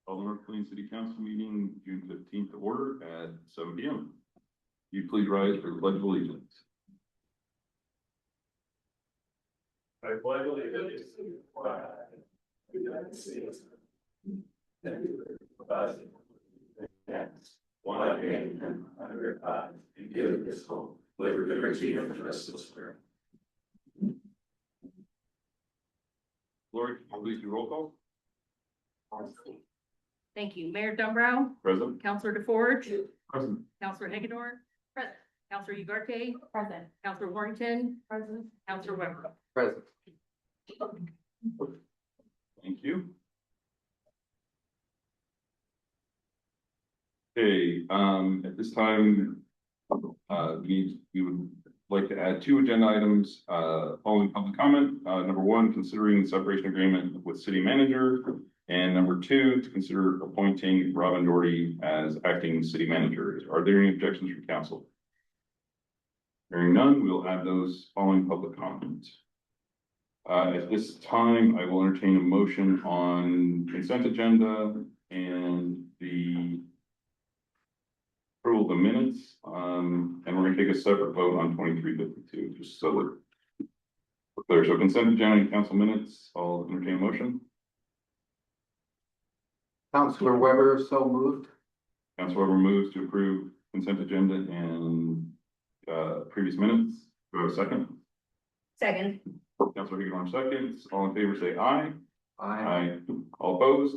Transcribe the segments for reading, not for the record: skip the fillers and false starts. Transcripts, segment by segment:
Call the North Plains City Council meeting, June 15th, to order at 7 p.m. You please rise for the Pledge of Allegiance. I pledge allegiance to the flag of the United States and to the republic one nation under God, indivisible, with liberty and justice for all. Lori, please do roll call. Thank you. Mayor Dumbrau, Present. Councilor DeForge, Present. Councilor Hagedorn, present. Councilor Ugarte, present. Councilor Warrington, present. Councilor Weber. Present. Thank you. Okay, at this time, we would like to add two agenda items, following public comment. Number one, considering the separation agreement with city manager. And number two, to consider appointing Robin Doherty as acting city manager. Are there any objections from council? Hearing none, we'll add those following public comment. At this time, I will entertain a motion on consent agenda and the approval of the minutes. And we're going to take a separate vote on 2352, just so that we're clear. So consent agenda and council minutes, I'll entertain a motion. Councilor Weber, so moved. Councilor Weber moves to approve consent agenda and previous minutes. Do I have a second? Second. Councilor Hagedorn seconds. All in favor say aye. Aye. All opposed?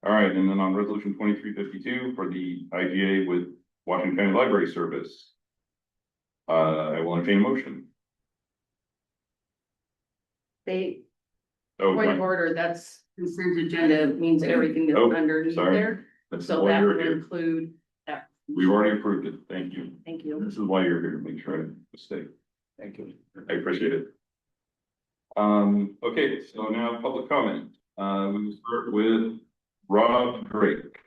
All right, and then on resolution 2352 for the IGA with Washington County Library Service. I will entertain a motion. Point Okay. of order, that's consent agenda means everything that's Oh, underneath sorry. there. That's So why that you're would here. include that. We've already approved it. Thank you. Thank you. This is why you're here, to make sure I didn't mistake. Thank you. I appreciate it. Okay, so now public comment. We will start with Rob Drake.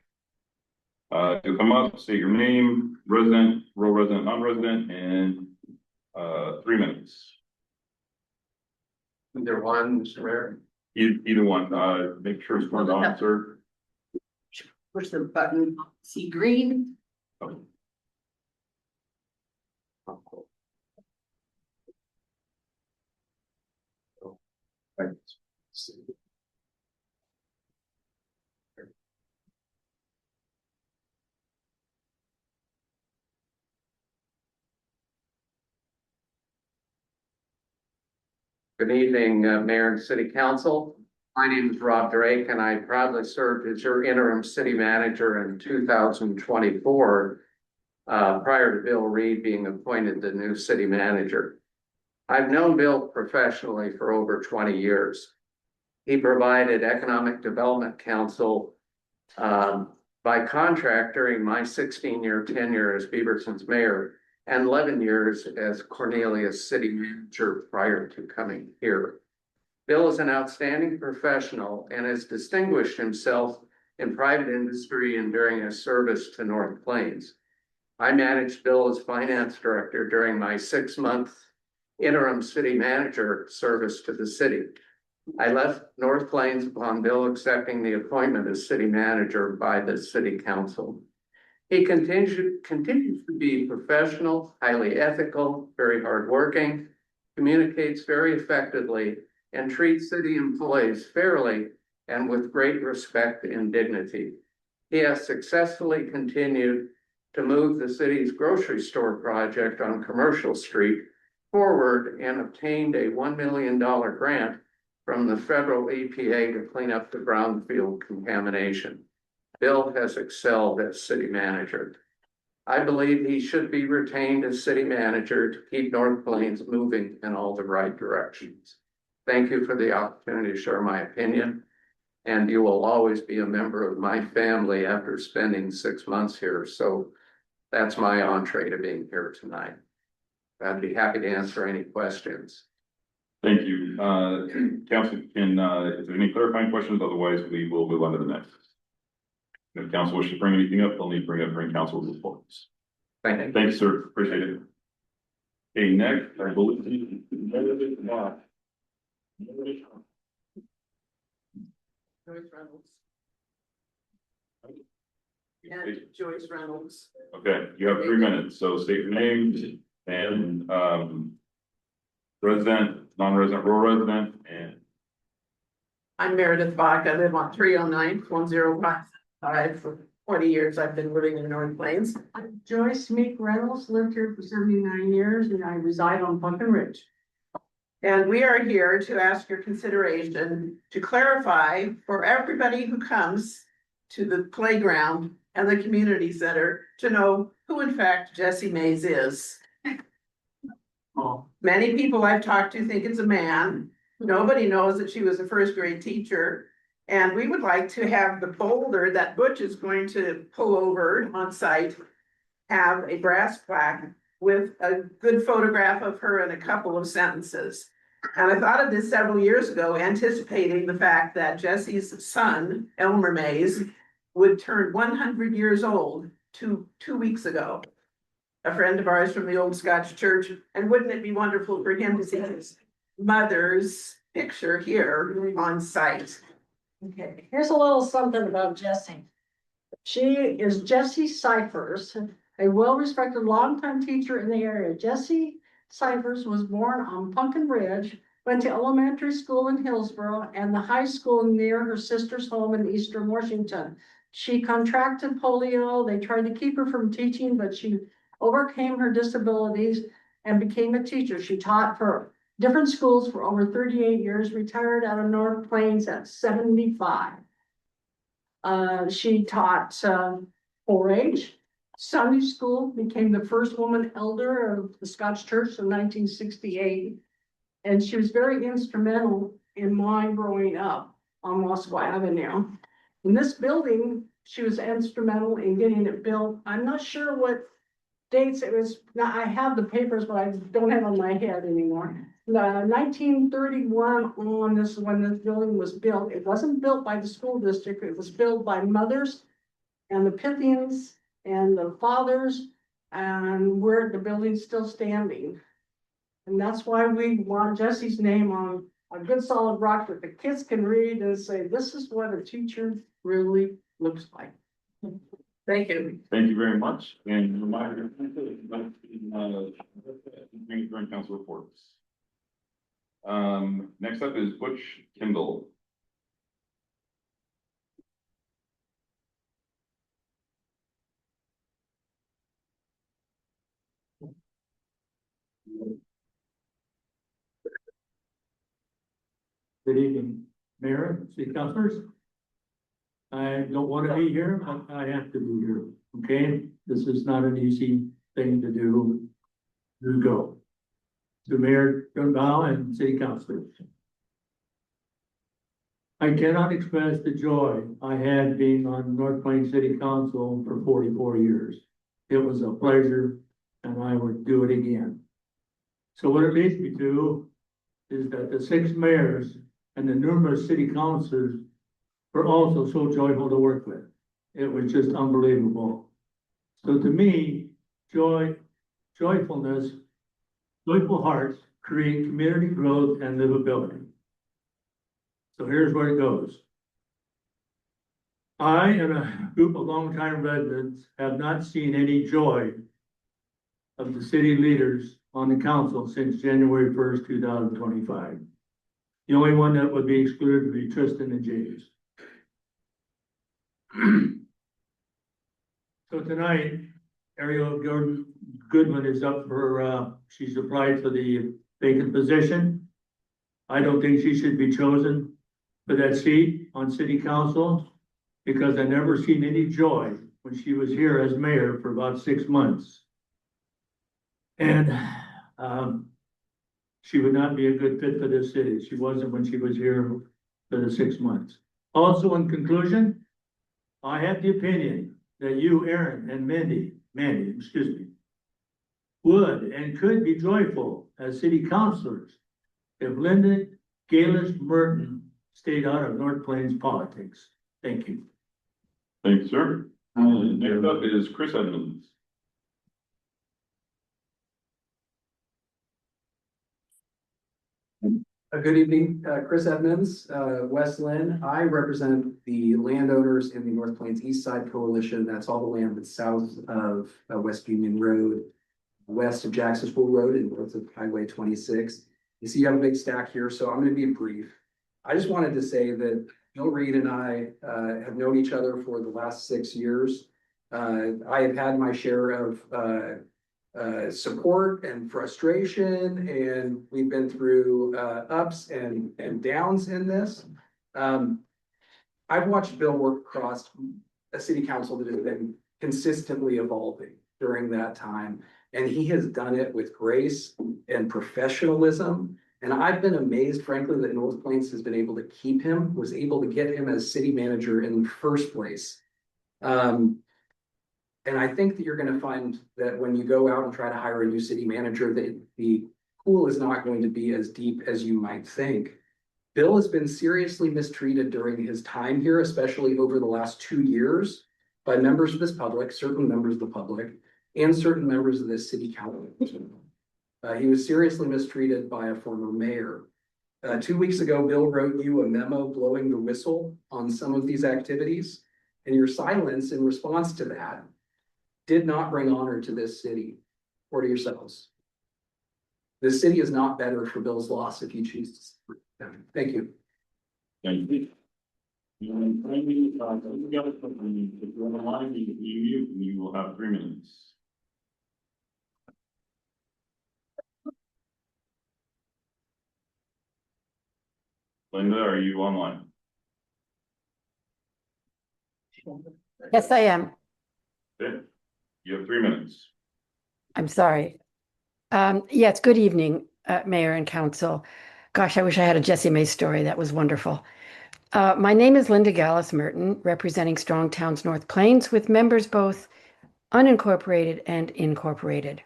You'll come up, state your name, resident, rural resident, non-resident, and 3 minutes. Either one, Mr. Mayor. Either one, make sure it's turned on, sir. Push the button, see green. Good evening, Mayor and City Council. My name is Rob Drake, and I proudly served as your interim city manager in 2024, prior to Bill Reed being appointed the new city manager. I've known Bill professionally for over 20 years. He provided economic development counsel by contract during my 16-year tenure as Beaverson's mayor and 11 years as Cornelius city manager prior to coming here. Bill is an outstanding professional and has distinguished himself in private industry and during his service to North Plains. I managed Bill as finance director during my 6-month interim city manager service to the city. I left North Plains upon Bill accepting the appointment as city manager by the city council. He continues to be professional, highly ethical, very hardworking, communicates very effectively, and treats city employees fairly and with great respect and dignity. He has successfully continued to move the city's grocery store project on Commercial Street forward and obtained a $1 million grant from the federal EPA to clean up the brownfield contamination. Bill has excelled as city manager. I believe he should be retained as city manager to keep North Plains moving in all the right directions. Thank you for the opportunity to share my opinion, and you will always be a member of my family after spending 6 months here. So that's my entree to being here tonight. I'd be happy to answer any questions. Thank you. Council can, if there's any clarifying questions, otherwise we will move on to the next. If council wishes to bring anything up, they'll need to bring council reports. Thank you. Thank you, sir. Appreciate it. Okay, next, I believe. Joyce Reynolds. And Joyce Reynolds. Okay, you have 3 minutes, so state your name and, resident, non-resident, rural resident, and I'm Meredith Bach. I live on 309-1055. For 20 years, I've been living in North Plains. I'm Joyce Meek Reynolds, lived here for 79 years and I reside on Pumpkin Ridge. And we are here to ask your consideration to clarify for everybody who comes to the playground and the community center to know who in fact Jessie Mays is. Many people I've talked to think it's a man. Nobody knows that she was a first grade teacher. And we would like to have the boulder that Butch is going to pull over on site have a brass plaque with a good photograph of her and a couple of sentences. And I thought of this several years ago, anticipating the fact that Jessie's son, Elmer Mays, would turn 100 years old two weeks ago. A friend of ours from the old Scotch church, and wouldn't it be wonderful for him to see his mother's picture here on site? Okay, here's a little something about Jessie. She is Jessie Cyphers, a well-respected longtime teacher in the area. Jessie Cyphers was born on Pumpkin Ridge, went to elementary school in Hillsborough and the high school near her sister's home in Eastern Washington. She contracted polio. They tried to keep her from teaching, but she overcame her disabilities and became a teacher. She taught for different schools for over 38 years, retired out of North Plains at 75. She taught 4-H, Sunday school, became the first woman elder of the Scotch Church in 1968. And she was very instrumental in my growing up on Moscow Avenue. In this building, she was instrumental in getting it built. I'm not sure what dates it was. Now, I have the papers, but I don't have it on my head anymore. 1931 on this, when this building was built. It wasn't built by the school district. It was built by mothers and the Pythians and the fathers, and where the building's still standing. And that's why we want Jessie's name on a good solid rock that the kids can read and say, this is what a teacher really looks like. Thank you. thank you very much. And reminder, during council reports. Next up is Butch Kindle. Good evening, Mayor, City Councilors. I don't want to be here, but I have to be here, okay? This is not an easy thing to do. To go. To Mayor Dunbow and City Councilors. I cannot express the joy I had being on North Plains City Council for 44 years. It was a pleasure and I would do it again. So what it leads me to is that the 6 mayors and the numerous city councilors were also so joyful to work with. It was just unbelievable. So to me, joyfulness, joyful hearts create community growth and livability. So here's where it goes. I and a group of longtime residents have not seen any joy of the city leaders on the council since January 1st, 2025. The only one that would be excluded would be Tristan and James. So tonight, Ariel Goodman is up for, she's applied for the vacant position. I don't think she should be chosen for that seat on city council because I never seen any joy when she was here as mayor for about 6 months. And she would not be a good fit for this city. She wasn't when she was here for the 6 months. Also, in conclusion, I have the opinion that you, Aaron, and Mandy, would and could be joyful as city councilors if Linda Galish Merton stayed out of North Plains politics. Thank you. Thank you, sir. Next up is Chris Edmonds. Good evening, Chris Edmonds, West Lynn. I represent the landowners in the North Plains East Side Coalition. That's all the land that's south of West Union Road, west of Jackson's Pool Road, and north of Highway 26. You see, you have a big stack here, so I'm going to be brief. I just wanted to say that Bill Reed and I have known each other for the last 6 years. I have had my share of support and frustration, and we've been through ups and downs in this. I've watched Bill work across a city council that has been consistently evolving during that time, and he has done it with grace and professionalism. And I've been amazed, frankly, that North Plains has been able to keep him, was able to get him as city manager in the first place. And I think that you're going to find that when you go out and try to hire a new city manager, that the pool is not going to be as deep as you might think. Bill has been seriously mistreated during his time here, especially over the last 2 years, by members of this public, certain members of the public, and certain members of this city council. He was seriously mistreated by a former mayor. 2 weeks ago, Bill wrote you a memo blowing the whistle on some of these activities, and your silence in response to that did not bring honor to this city or to yourselves. This city is not better for Bill's loss if you choose to support them. Thank you. Thank you. And finally, you got it from me. If you're on the line, you will have 3 minutes. Linda, are you online? Yes, I am. Okay. You have 3 minutes. I'm sorry. Yes, good evening, Mayor and Council. Gosh, I wish I had a Jessie May story. That was wonderful. My name is Linda Gallus Merton, representing Strong Towns North Plains, with members both unincorporated and incorporated.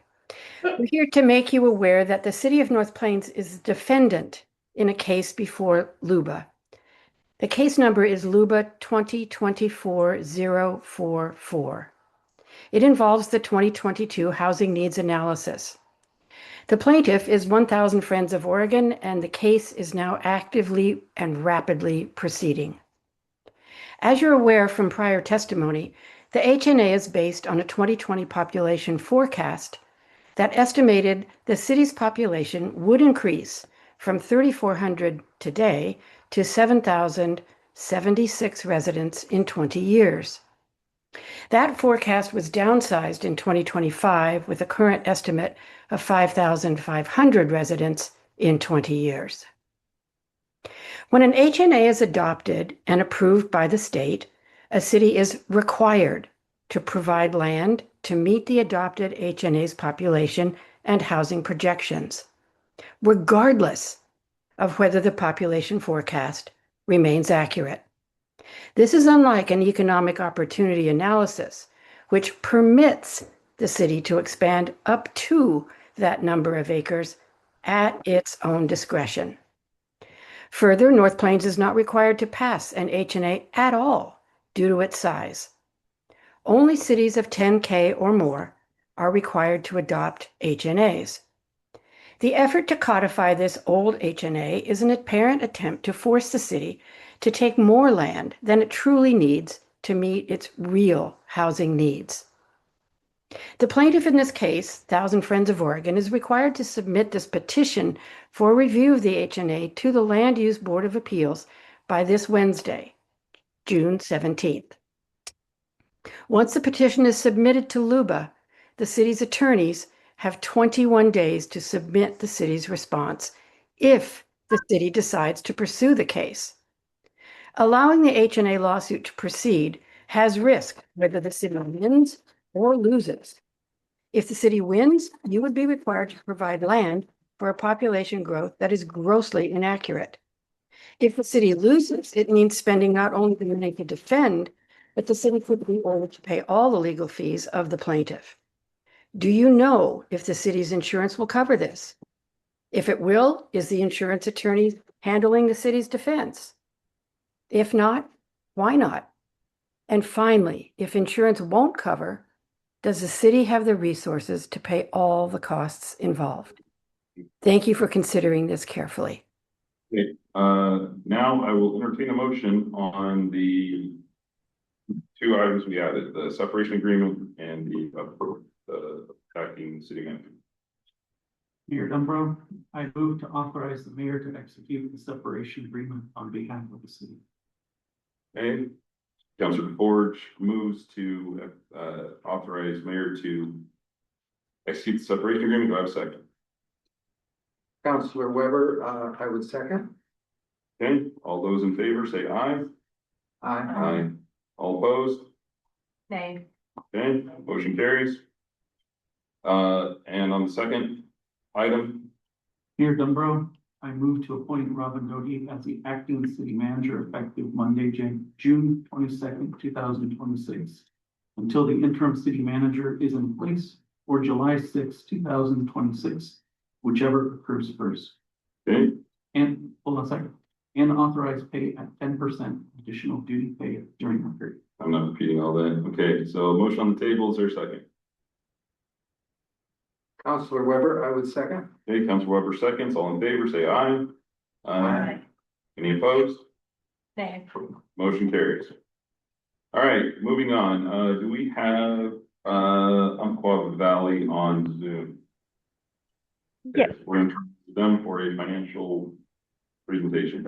We're here to make you aware that the City of North Plains is a defendant in a case before LUBA. The case number is LUBA 2024-044. It involves the 2022 Housing Needs Analysis. The plaintiff is 1000 Friends of Oregon, and the case is now actively and rapidly proceeding. As you're aware from prior testimony, the HNA is based on a 2020 population forecast that estimated the city's population would increase from 3,400 today to 7,076 residents in 20 years. That forecast was downsized in 2025 with a current estimate of 5,500 residents in 20 years. When an HNA is adopted and approved by the state, a city is required to provide land to meet the adopted HNA's population and housing projections, regardless of whether the population forecast remains accurate. This is unlike an economic opportunity analysis, which permits the city to expand up to that number of acres at its own discretion. Further, North Plains is not required to pass an HNA at all due to its size. Only cities of 10K or more are required to adopt HNAs. The effort to codify this old HNA is an apparent attempt to force the city to take more land than it truly needs to meet its real housing needs. The plaintiff in this case, 1000 Friends of Oregon, is required to submit this petition for review of the HNA to the Land Use Board of Appeals by this Wednesday, June 17th. Once the petition is submitted to LUBA, the city's attorneys have 21 days to submit the city's response if the city decides to pursue the case. Allowing the HNA lawsuit to proceed has risk whether the city wins or loses. If the city wins, you would be required to provide land for a population growth that is grossly inaccurate. If the city loses, it means spending not only the money to defend, but the city could be ordered to pay all the legal fees of the plaintiff. Do you know if the city's insurance will cover this? If it will, is the insurance attorney handling the city's defense? If not, why not? And finally, if insurance won't cover, does the city have the resources to pay all the costs involved? Thank you for considering this carefully. Okay, now I will entertain a motion on the two items we added, the separation agreement and the acting city manager. Mayor Dumbrou, I move to authorize the mayor to execute the separation agreement on behalf of the city. Okay, Councilor Forge moves to authorize mayor to execute the separation agreement. Do I have a second? Counselor Weber, I would second. Okay, all those in favor say aye. Aye. All opposed? Nay. Okay, motion carries. And on the second item, Mayor Dumbrou, I move to appoint Robin Doty as the acting city manager effective Monday, June 22nd, 2026, until the interim city manager is in place, or July 6th, 2026, whichever occurs first. okay, And, hold on a second, and authorize pay at 10% additional duty pay during that period. I'm not repeating all that. Okay, so motion on the table, is there a second? Counselor Weber, I would second. Okay, Councilor Weber seconds, all in favor, say aye. Aye. Any opposed? Nay. Motion carries. All right, moving on, do we have, Umpqua Valley on Zoom? Yes. We're in them for a financial presentation.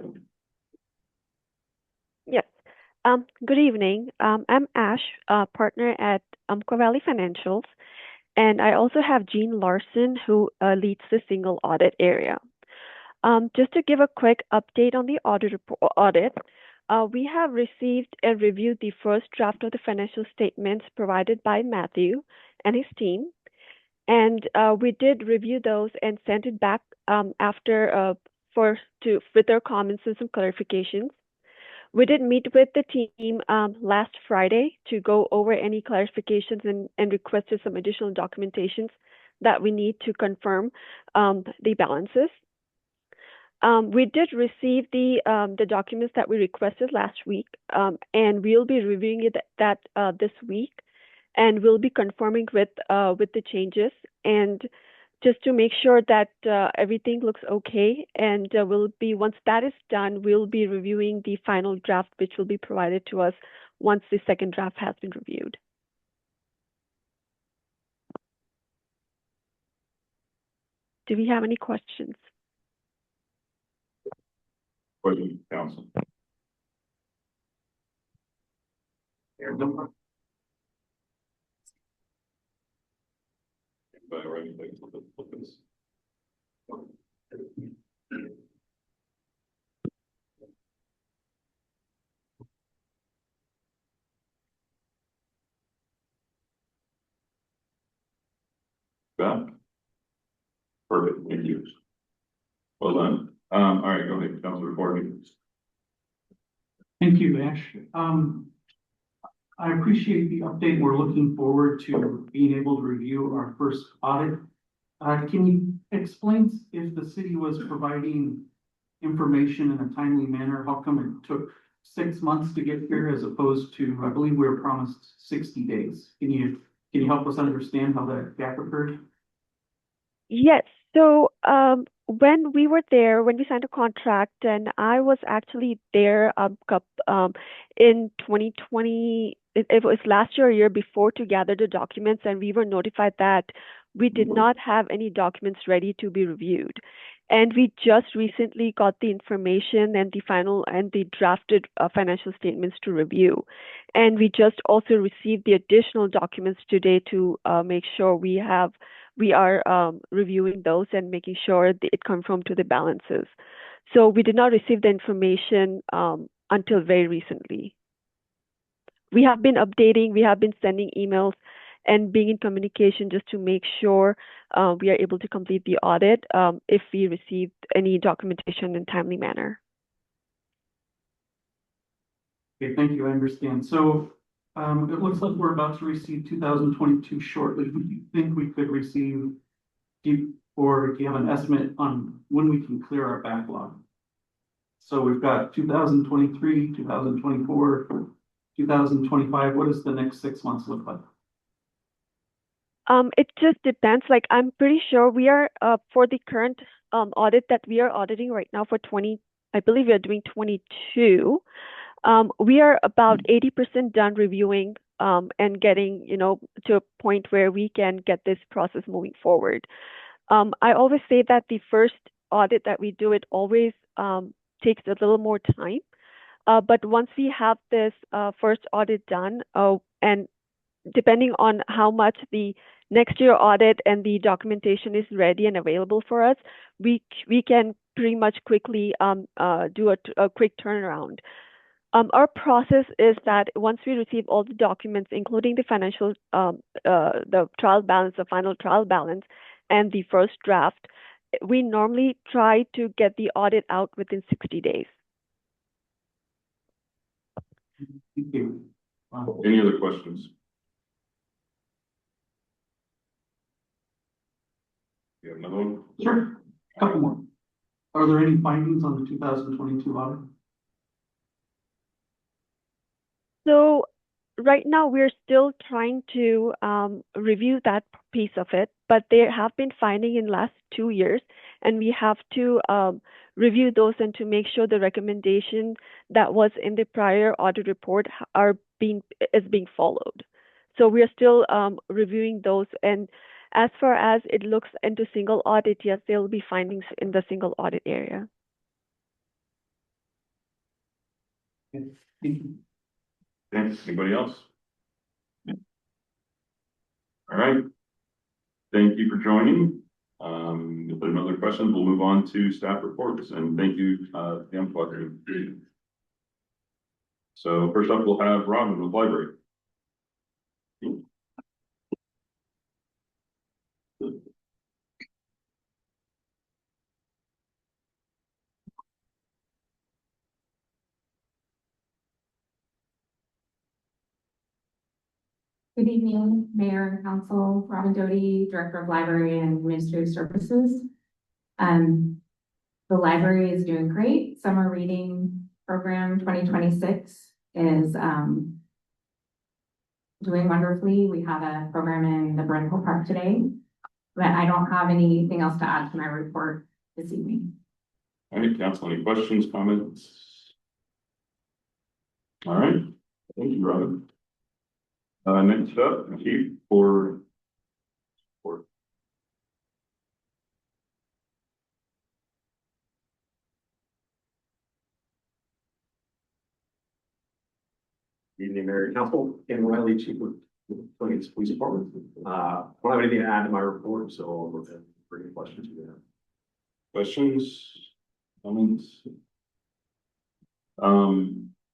Yes. Good evening. I'm Ash, partner at Umpqua Valley Financials, and I also have Jean Larson, who leads the single audit area. Just to give a quick update on the audit, we have received and reviewed the first draft of the financial statements provided by Matthew and his team. And we did review those and sent it back after with our comments and some clarifications. We did meet with the team last Friday to go over any clarifications and requested some additional documentations that we need to confirm the balances. We did receive the documents that we requested last week, and we'll be reviewing that this week, and we'll be confirming with the changes, and just to make sure that everything looks okay. And once that is done, we'll be reviewing the final draft, which will be provided to us once the second draft has been reviewed. Do we have any questions? Question, council. Mayor Dumbrou. Anybody or anything? Look at this. Back. Perfect, thank you. Well done. All right, go ahead, Councilor Courtney. Thank you, Ash. I appreciate the update. We're looking forward to being able to review our first audit. Can you explain if the city was providing information in a timely manner? How come it took 6 months to get here as opposed to, I believe we were promised 60 days? Can you help us understand how that gap occurred? Yes. So when we were there, when we signed a contract, and I was actually there in 2020, it was last year or year before, to gather the documents, and we were notified that we did not have any documents ready to be reviewed. And we just recently got the information and the final and the drafted financial statements to review. And we just also received the additional documents today to make sure we are reviewing those and making sure it confirmed to the balances. So we did not receive the information until very recently. We have been updating, we have been sending emails and being in communication just to make sure we are able to complete the audit if we received any documentation in a timely manner. Okay, thank you. I understand. So it looks like we're about to receive 2022 shortly. Do you think we could receive, or do you have an estimate on when we can clear our backlog? So we've got 2023, 2024, 2025. What does the next 6 months look like? It just depends. I'm pretty sure we are for the current audit that we are auditing right now for I believe we are doing 22. We are about 80% done reviewing and getting, to a point where we can get this process moving forward. I always say that the first audit that we do, it always takes a little more time. But once we have this first audit done, and depending on how much the next year audit and the documentation is ready and available for us, we can pretty much quickly do a quick turnaround. Our process is that once we receive all the documents, including the financial, the trial balance, the final trial balance, and the first draft, we normally try to get the audit out within 60 days. Thank you. Any other questions? You have another one? Sure, couple more. Are there any findings on the 2022 audit? So right now we're still trying to review that piece of it, but there have been findings in last 2 years, and we have to review those and to make sure the recommendation that was in the prior audit report is being followed. So we are still reviewing those, and as far as it looks into single audit, yes, there will be findings in the single audit area. Thank you. Thanks. Anybody else? All right. Thank you for joining. If there are no other questions, we'll move on to staff reports, and thank you, Dan Flucker. So first up, we'll have Robin with library. Good evening, Mayor and Council. Robin Doty, Director of Library and Administrative Services. The library is doing great. Summer Reading Program 2026 is doing wonderfully. We had a program in the Brentwood Park today, but I don't have anything else to add to my report this evening. All right, council, any questions, comments? All right, thank you, Robin. Next up, Chief for support. Evening, Mayor and Council, Ken Riley, Chief of Plains Police Department. I don't have anything to add to my report, so I'll look at for any questions you have. Questions, comments?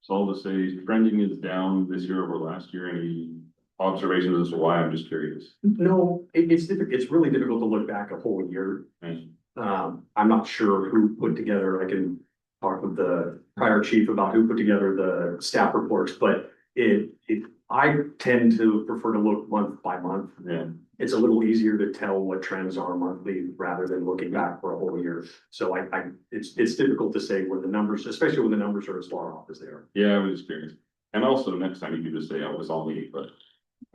So I'll just say trending is down this year over last year. Any observations as to why? I'm just curious. No, it's really difficult to look back a whole year. I'm not sure who put together, I can talk with the prior chief about who put together the staff reports, but I tend to prefer to look month by month. Yeah. It's a little easier to tell what trends are monthly rather than looking back for a whole year. So it's difficult to say where the numbers, especially when the numbers are as far off as they are. Yeah, I was just curious. And also next time you could just say, I was all me, but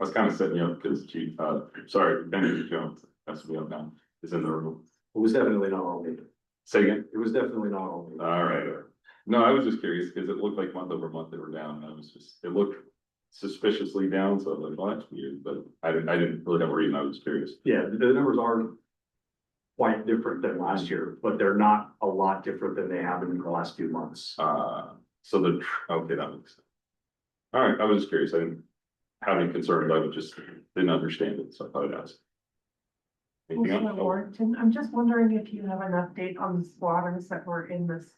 I was kind of setting you up because Chief, sorry, Benny Jones, that's me up now, is in the room. It was definitely not all me. Say again? It was definitely not all me. All right. No, I was just curious because it looked like month over month they were down. It looked suspiciously down, so I was like, well, that's weird, but I didn't really have a reason. I was curious. Yeah, the numbers are quite different than last year, but they're not a lot different than they have been in the last few months. Okay, that makes sense. All right, I was just curious. I didn't have any concerns. I didn't understand it, so I thought I'd ask. Anything else? Warrington, I'm just wondering if you have an update on the squatters that were in this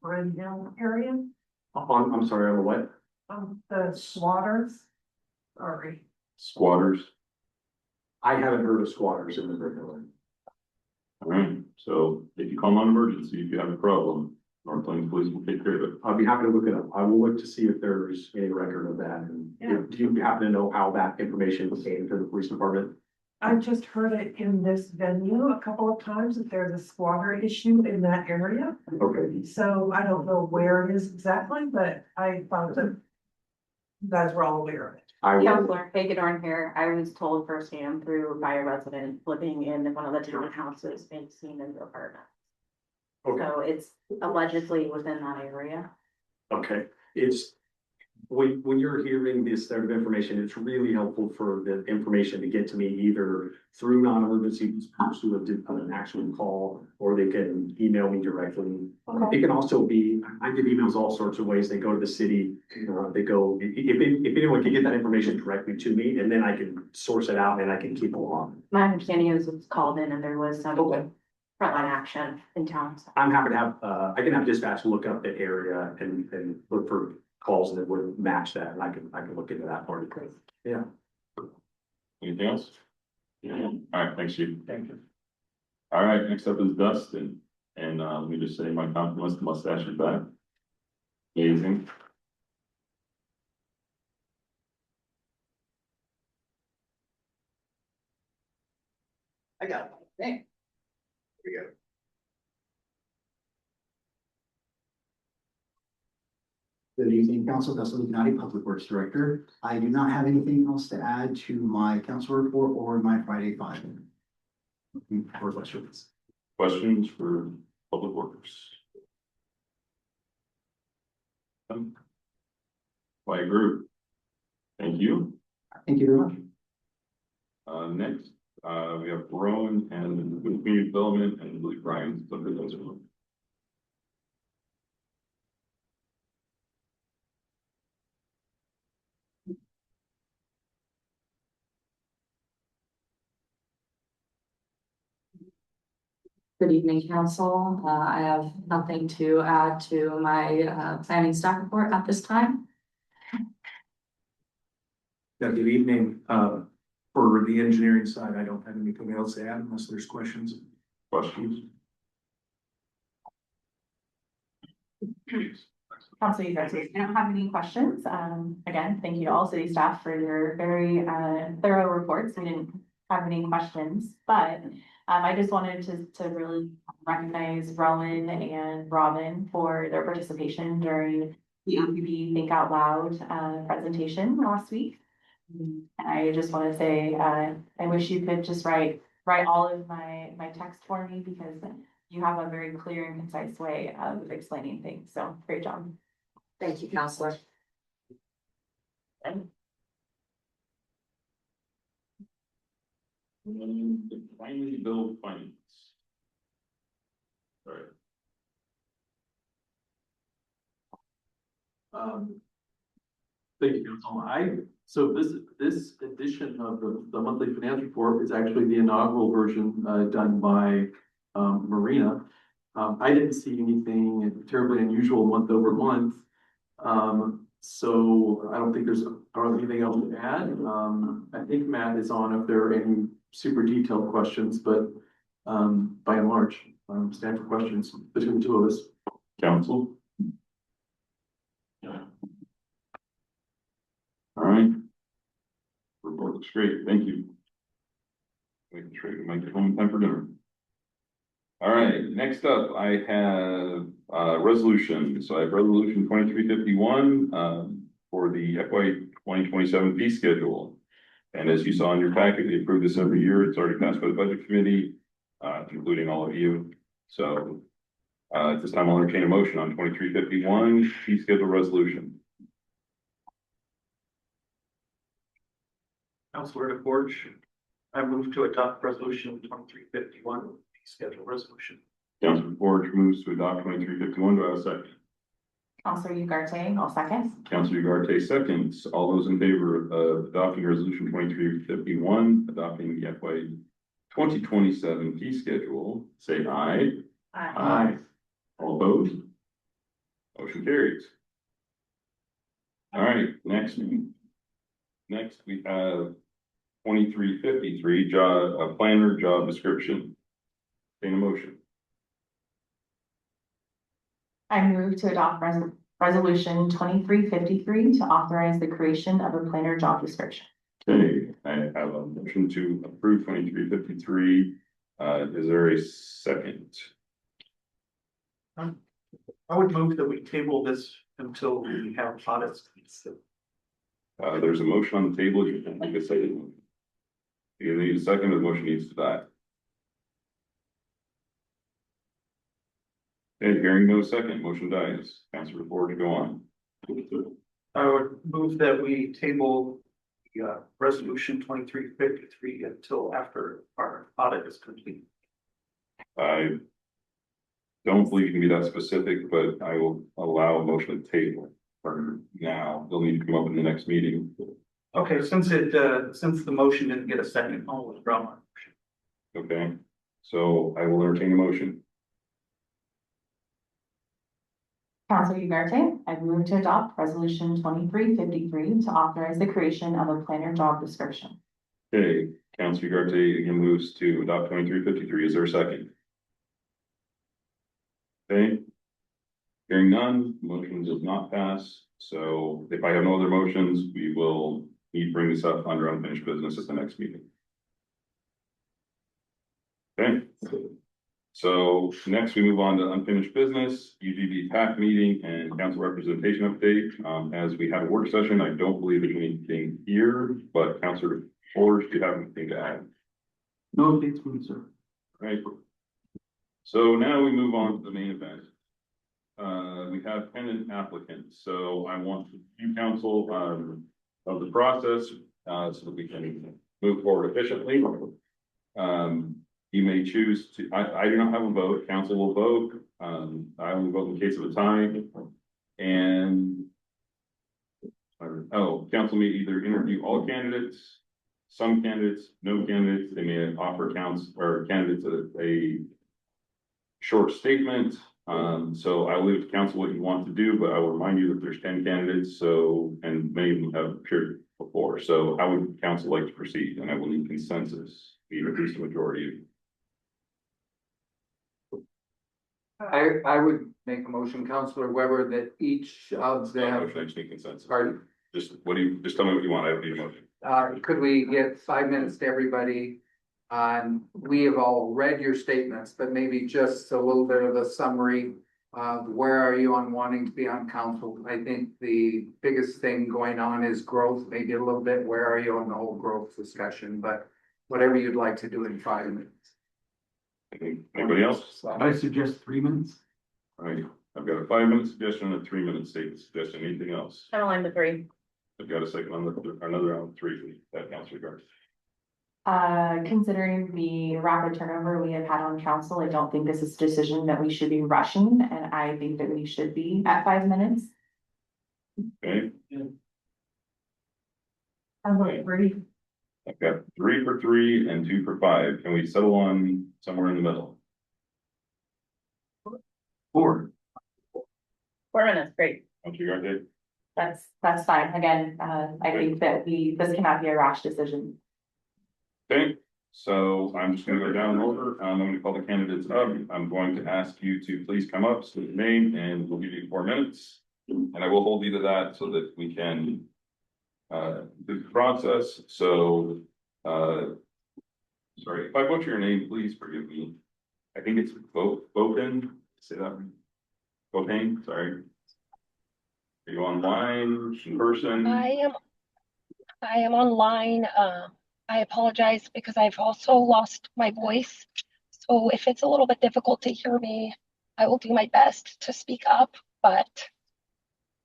Bryn Hill area? I'm sorry, on the what? The squatters. Sorry. Squatters. I haven't heard of squatters in the Bryn Hill area. All right, so if you call on emergency, if you have a problem, North Plains Police will take care of it. I'll be happy to look it up. I will look to see if there's any record of that. And do you happen to know how that information came to the police department? I just heard it in this venue a couple of times that there's a squatter issue in that area. Okay. So I don't know where it is exactly, but I thought that you guys were all aware of it. Counselor Hagedorn here. I was told firsthand by a resident living in one of the townhouses being seen in the apartment. Okay. So it's allegedly within that area. Okay, it's, when you're hearing this sort of information, it's really helpful for the information to get to me either through non-emergency personnel who did an actual call, or they can email me directly. It can also be, I get emails all sorts of ways. They go to the city, they go, if anyone can get that information directly to me, and then I can source it out and I can keep along. My understanding is it was called in and there was some Okay. frontline action in town. So. I'm happy to have, I can have dispatch look up the area and look for calls that would match that, and I can look into that part of it. Yeah. Anything else? Yeah. All right, thanks, Chief. Thank you. All right, next up is Dustin, and let me just say my compliments to Mustache is back. Amazing. I got it. There we go. Good evening, Council. Dustin Lucanati, Public Works Director. I do not have anything else to add to my council report or my Friday five. For questions. Questions for Public Works? By group. Thank you. Thank you very much. Next, we have Rowan and Community Development, and I believe Brian's up there as well. Good evening, council. I have nothing to add to my planning staff report at this time. Yeah, good evening. For the engineering side, I don't have anything else to add unless there's questions. Questions? Council, you guys, I don't have any questions. Again, thank you to all city staff for your very thorough reports. We didn't have any questions, but I just wanted to really recognize Rowan and Robin for their participation during the OPP Think Out Loud presentation last week. And I just want to say, I wish you could just write all of my text for me, because you have a very clear and concise way of explaining things. So great job. Thank you, Counselor. Finally, Bill Finance. All right. Thank you, Council. So this edition of the monthly finance report is actually the inaugural version done by Marina. I didn't see anything terribly unusual month over month. So I don't have anything else to add. I think Matt is on if there are any super detailed questions, but by and large, stand for questions between the two of us. Council? Yeah. All right. Report looks great. Thank you. Making sure you make it home in time for dinner. All right, next up, I have resolution. So I have resolution 2351 for the FY 2027 fee schedule. And as you saw in your packet, they approve this every year. It's already passed by the budget committee, including all of you. So at this time, I'll entertain a motion on 2351 fee schedule resolution. Councilor DeForge, I move to adopt resolution 2351, schedule resolution. Councilor Forge moves to adopt 2351. Do I have a second? Councilor Ugarte, I'll second. Councilor Ugarte seconds. All those in favor of adopting resolution 2351, adopting the FY 2027 fee schedule, say aye. Aye. All opposed? Motion carries. All right, next we have 2353 job, planner job description. Entertain a motion. I move to adopt resolution 2353 to authorize the creation of a planner job description. Okay, I have a motion to approve 2353. Is there a second? I would move that we table this until we have audits. There's a motion on the table. You can make a second. You need a second, or the motion needs to die. Okay, hearing no second, motion dies. Councilor Ford, to go on. I would move that we table the resolution 2353 until after our audit is complete. I don't believe you can be that specific, but I will allow a motion to table for now. They'll need to come up in the next meeting. Okay, since the motion didn't get a second, I'll withdraw my motion. Okay, so I will entertain a motion. Councilor Ugarte, I move to adopt resolution 2353 to authorize the creation of a planner job description. Okay, Councilor Ugarte again moves to adopt 2353. Is there a second? Okay. Hearing none, motion does not pass. So if I have no other motions, we will need to bring this up under unfinished business at the next meeting. Okay. So next we move on to unfinished business, UGB PAC meeting and council representation update. As we had a work session, I don't believe there's anything here, but Councilor Ford, do you have anything to add? No updates from you, sir. Right. So now we move on to the main event. We have tenant applicants, so I want you counsel of the process so that we can move forward efficiently. You may choose to, I do not have a vote, council will vote. I will vote in case of a tie. And council may either interview all candidates, some candidates, no candidates. They may offer candidates a short statement. So I will leave to council what you want to do, but I will remind you that there's 10 candidates, so, and many of them have appeared before. So how would council like to proceed? And I will need consensus, be at least a majority. I would make a motion, Councilor Weber, that each of them, I just need consensus. pardon, Just just tell me what you want. I don't need a motion. could we get 5 minutes to everybody? We have all read your statements, but maybe just a little bit of a summary of where are you on wanting to be on council? I think the biggest thing going on is growth, maybe a little bit, where are you on the whole growth discussion, but whatever you'd like to do in 5 minutes. Anybody else? I suggest 3 minutes. All right, I've got a 5-minute suggestion and a 3-minute statement suggestion. Anything else? I don't mind the 3. I've got a second on another on 3 that council regards. Considering the rapid turnover we have had on council, I don't think this is a decision that we should be rushing, and I think that we should be at 5 minutes. Okay, I'm like, ready. I've got 3 for 3 and 2 for 5. Can we settle on somewhere in the middle? 4. 4 minutes, great. Councilor Ugarte? That's fine. Again, I think that this cannot be a rash decision. Okay, so I'm just gonna go down in order. I'm gonna call the candidates up. I'm going to ask you to please come up, state your name, and we'll give you 4 minutes. And I will hold you to that so that we can do the process. So, sorry, if I butcher your name, please forgive me. I think it's Bopen, say that right? Bopen, sorry. Are you online, in person? I am online. I apologize because I've also lost my voice. So if it's a little bit difficult to hear me, I will do my best to speak up, but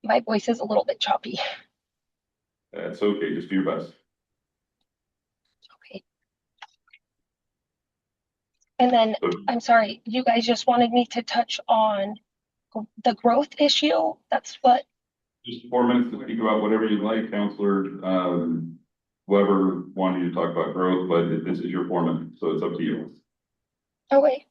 my voice is a little bit choppy. That's okay, just do your best. Okay. And then, I'm sorry, you guys just wanted me to touch on the growth issue. That's what. Just 4 minutes to speak about whatever you'd like, Counselor. Whoever wanted you to talk about growth, but this is your 4 minutes, so it's up to you. Okay,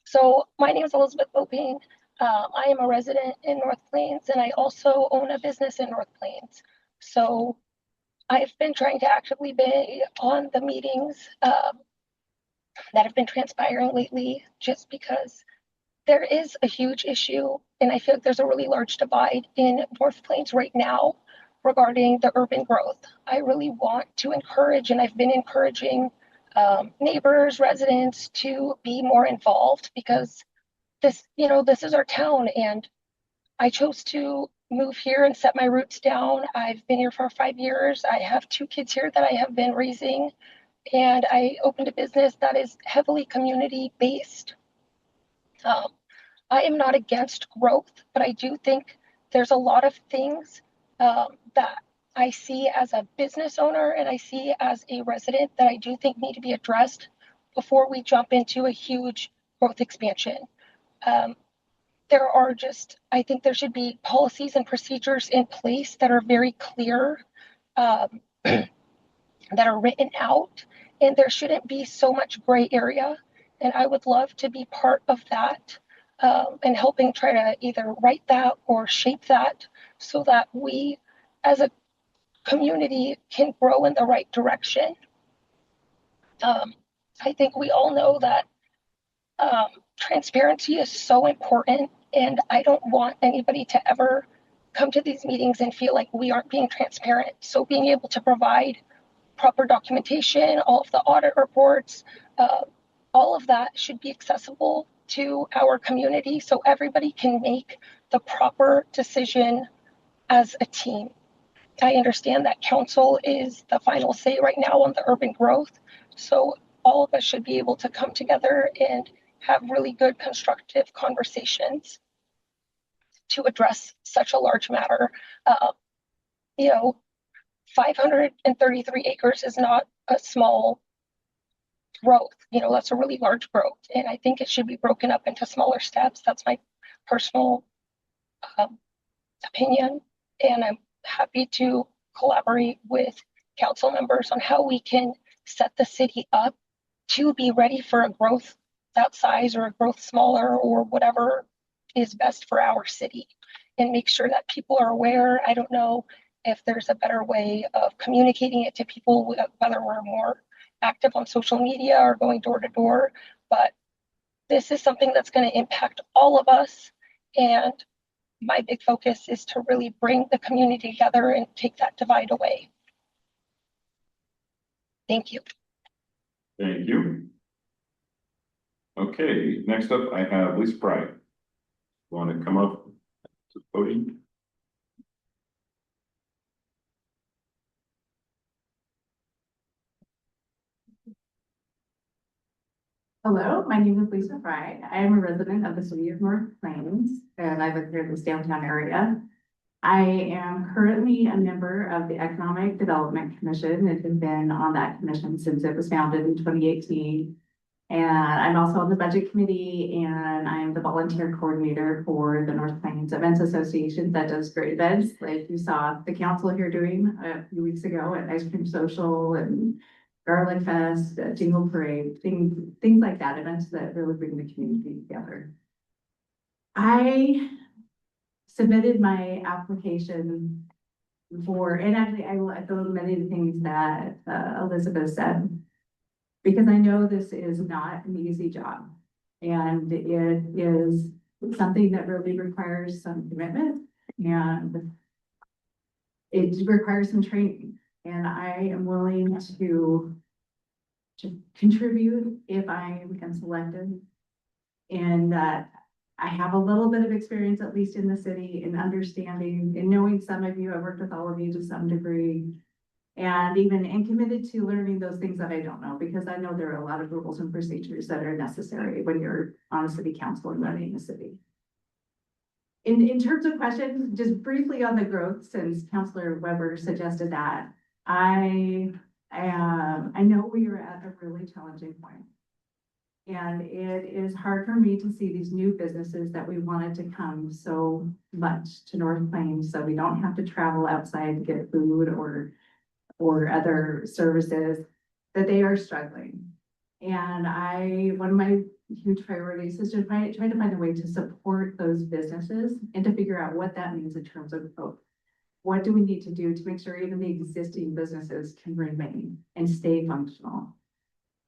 so my name is Elizabeth Bopane. I am a resident in North Plains, and I also own a business in North Plains. So I've been trying to actively be on the meetings that have been transpiring lately, just because there is a huge issue, and I feel like there's a really large divide in North Plains right now regarding the urban growth. I really want to encourage, and I've been encouraging neighbors, residents to be more involved, because this is our town, and I chose to move here and set my roots down. I've been here for 5 years. I have 2 kids here that I have been raising, and I opened a business that is heavily community based. I am not against growth, but I do think there's a lot of things that I see as a business owner and I see as a resident that I do think need to be addressed before we jump into a huge growth expansion. There are just, I think there should be policies and procedures in place that are very clear, that are written out, and there shouldn't be so much gray area. And I would love to be part of that, and helping try to either write that or shape that so that we as a community can grow in the right direction. I think we all know that transparency is so important, and I don't want anybody to ever come to these meetings and feel like we aren't being transparent. So being able to provide proper documentation, all of the audit reports, all of that should be accessible to our community so everybody can make the proper decision as a team. I understand that council is the final say right now on the urban growth. So all of us should be able to come together and have really good constructive conversations to address such a large matter. 533 acres is not a small growth. That's a really large growth. And I think it should be broken up into smaller steps. That's my personal opinion. And I'm happy to collaborate with council members on how we can set the city up to be ready for a growth that size or a growth smaller or whatever is best for our city, and make sure that people are aware. I don't know if there's a better way of communicating it to people, whether we're more active on social media or going door to door, but this is something that's going to impact all of us. And my big focus is to really bring the community together and take that divide away. Thank you. Thank you. Okay, next up, I have Lisa Pry. Want to come up to the podium? Hello, my name is Lisa Fry. I am a resident of the city of North Plains, and I live here in this downtown area. I am currently a member of the Economic Development Commission and have been on that commission since it was founded in 2018. And I'm also on the Budget Committee, and I am the volunteer coordinator for the North Plains Events Association that does great events like you saw the council here doing a few weeks ago at Ice Cream Social and Garland Fest, Jingle Parade, things like that, events that really bring the community together. I submitted my application and actually I will echo many of the things that Elizabeth said, because I know this is not an easy job, and it is something that really requires some commitment, and it requires some training. And I am willing to contribute if I become selected. And that I have a little bit of experience, at least in the city, in understanding and knowing some of you. I've worked with all of you to some degree. And committed to learning those things that I don't know, because I know there are a lot of rules and procedures that are necessary when you're on a city council and running a city. In terms of questions, just briefly on the growth, since Councilor Weber suggested that, I know we are at a really challenging point. And it is hard for me to see these new businesses that we wanted to come so much to North Plains, so we don't have to travel outside to get food or other services, that they are struggling. And one of my huge priorities is to try to find a way to support those businesses and to figure out what that means in terms of growth. What do we need to do to make sure even the existing businesses can remain and stay functional?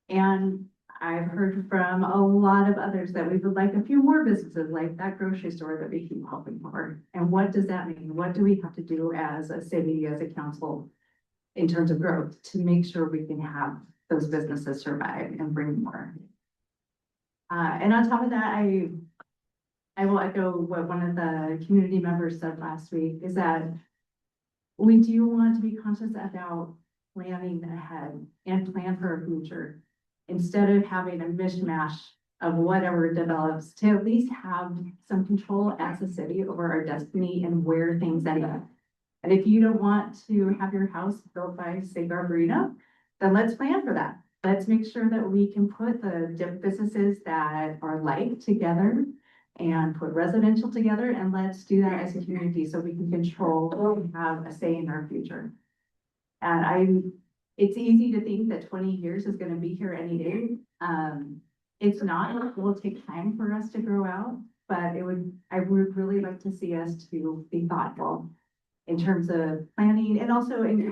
And I've heard from a lot of others that we would like a few more businesses like that grocery store that we keep hoping for. And what does that mean? What do we have to do as a city, as a council, in terms of growth to make sure we can have those businesses survive and bring more? And on top of that, I will echo what one of the community members said last week, is that we do want to be conscious about planning ahead and plan for our future, instead of having a mishmash of whatever develops, to at least have some control as a city over our destiny and where things end up. And if you don't want to have your house built by, say, Garbarino, then let's plan for that. Let's make sure that we can put the businesses that are like together and put residential together, and let's do that as a community so we can control and have a say in our future. And it's easy to think that 20 years is gonna be here any day. It's not, it will take time for us to grow out, but I would really like to see us to be thoughtful in terms of planning and also in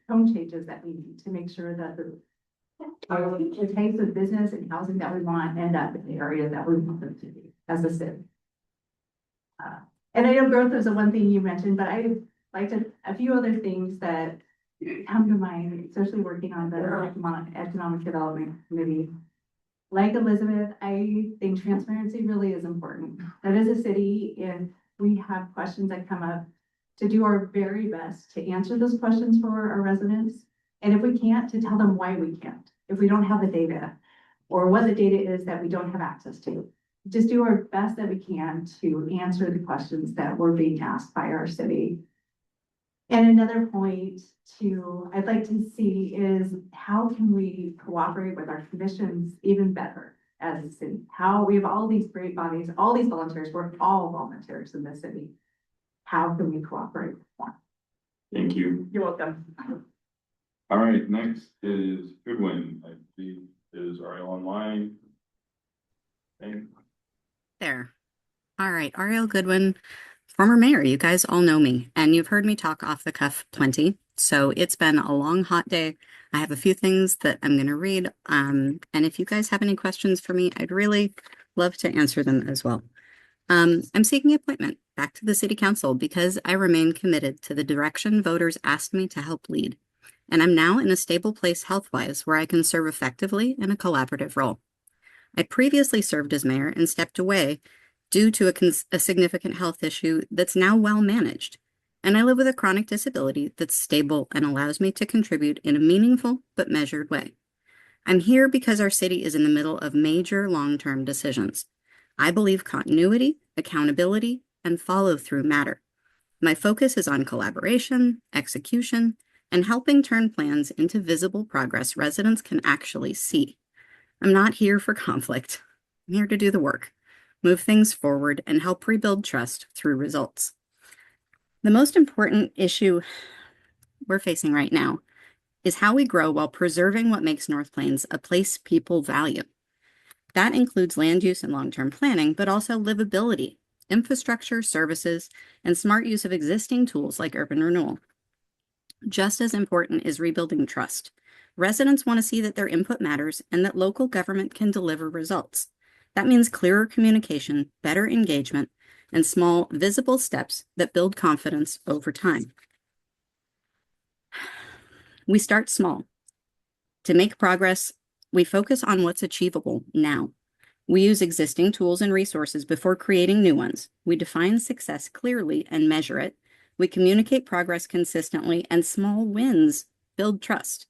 tone changes that we need to make sure that the types of business and housing that we want end up in the area that we want them to be as a city. And I know growth is the one thing you mentioned, but I like a few other things that come to mind, especially working on the economic development committee. Like Elizabeth, I think transparency really is important. That as a city, if we have questions that come up, to do our very best to answer those questions for our residents. And if we can't, to tell them why we can't, if we don't have the data or what the data is that we don't have access to. Just do our best that we can to answer the questions that we're being asked by our city. And another point I'd like to see is how can we cooperate with our commissions even better as a city? How we have all these great bodies, all these volunteers, we're all volunteers in the city. How can we cooperate more? Thank you. You're welcome. All right, next is Goodwin. I believe is Ariel online. Thank There. All right, Ariel Goodwin, former mayor. You guys all know me, and you've heard me talk off the cuff plenty. So it's been a long, hot day. I have a few things that I'm going to read. And if you guys have any questions for me, I'd really love to answer them as well. I'm seeking appointment back to the city council because I remain committed to the direction voters asked me to help lead. And I'm now in a stable place health-wise where I can serve effectively in a collaborative role. I previously served as mayor and stepped away due to a significant health issue that's now well managed. And I live with a chronic disability that's stable and allows me to contribute in a meaningful but measured way. I'm here because our city is in the middle of major long-term decisions. I believe continuity, accountability, and follow-through matter. My focus is on collaboration, execution, and helping turn plans into visible progress residents can actually see. I'm not here for conflict. I'm here to do the work, move things forward, and help rebuild trust through results. The most important issue we're facing right now is how we grow while preserving what makes North Plains a place people value. That includes land use and long-term planning, but also livability, infrastructure, services, and smart use of existing tools like urban renewal. Just as important is rebuilding trust. Residents want to see that their input matters and that local government can deliver results. That means clearer communication, better engagement, and small, visible steps that build confidence over time. We start small. To make progress, we focus on what's achievable now. We use existing tools and resources before creating new ones. We define success clearly and measure it. We communicate progress consistently, and small wins build trust.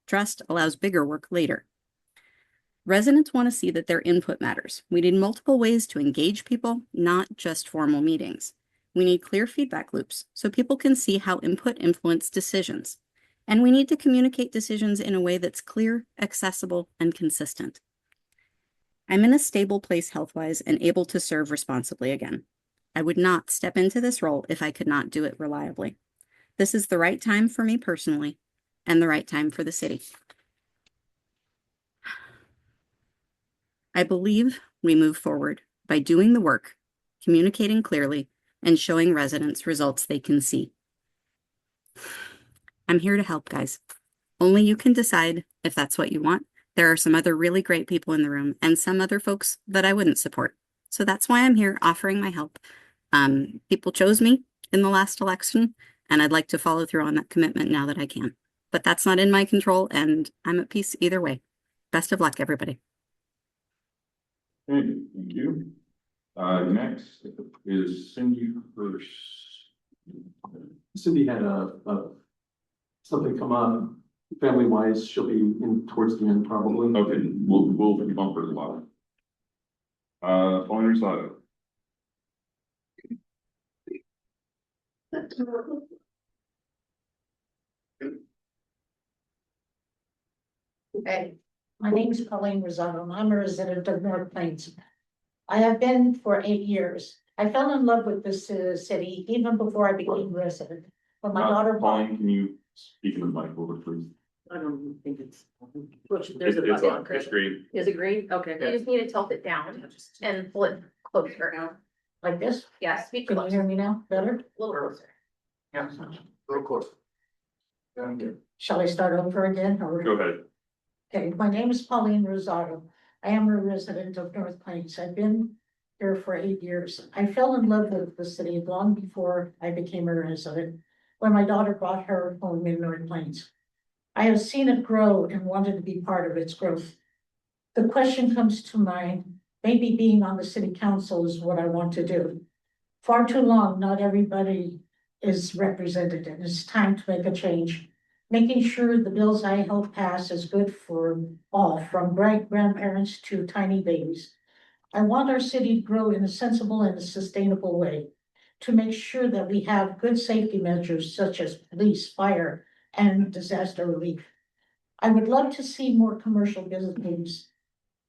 Trust allows bigger work later. Residents want to see that their input matters. We need multiple ways to engage people, not just formal meetings. We need clear feedback loops so people can see how input influence decisions. And we need to communicate decisions in a way that's clear, accessible, and consistent. I'm in a stable place health-wise and able to serve responsibly again. I would not step into this role if I could not do it reliably. This is the right time for me personally and the right time for the city. I believe we move forward by doing the work, communicating clearly, and showing residents results they can see. I'm here to help, guys. Only you can decide if that's what you want. There are some other really great people in the room and some other folks that I wouldn't support. So that's why I'm here offering my help. People chose me in the last election, and I'd like to follow through on that commitment now that I can. But that's not in my control, and I'm at peace either way. Best of luck, everybody. Okay, thank you. Next is Cindy Hirsch. Cindy had something come up, family wise, she'll be in towards the end probably. Okay, we'll bump her a lot. Pauline Rosado. Okay, my name is Pauline Rosado, and I'm a resident of North Plains. I have been for 8 years. I fell in love with this city even before I became a resident. When my daughter bought, Pauline, can you speak in the mic over, please? I don't think it's. There's a button. It's green. Is it green? Okay, you just need to tilt it down and pull it closer. like this, Yeah, speak can you closer, hear me now better? a little closer. Yeah, real close. Shall I start over again or? Go ahead. Okay, my name is Pauline Rosado. I am a resident of North Plains. I've been here for 8 years. I fell in love with the city long before I became a resident, when my daughter bought her home in North Plains. I have seen it grow and wanted to be part of its growth. The question comes to mind, maybe being on the city council is what I want to do. Far too long, not everybody is represented, and it's time to make a change. Making sure the bills I help pass is good for all, from great-grandparents to tiny babies. I want our city to grow in a sensible and a sustainable way, to make sure that we have good safety measures such as police, fire, and disaster relief. I would love to see more commercial businesses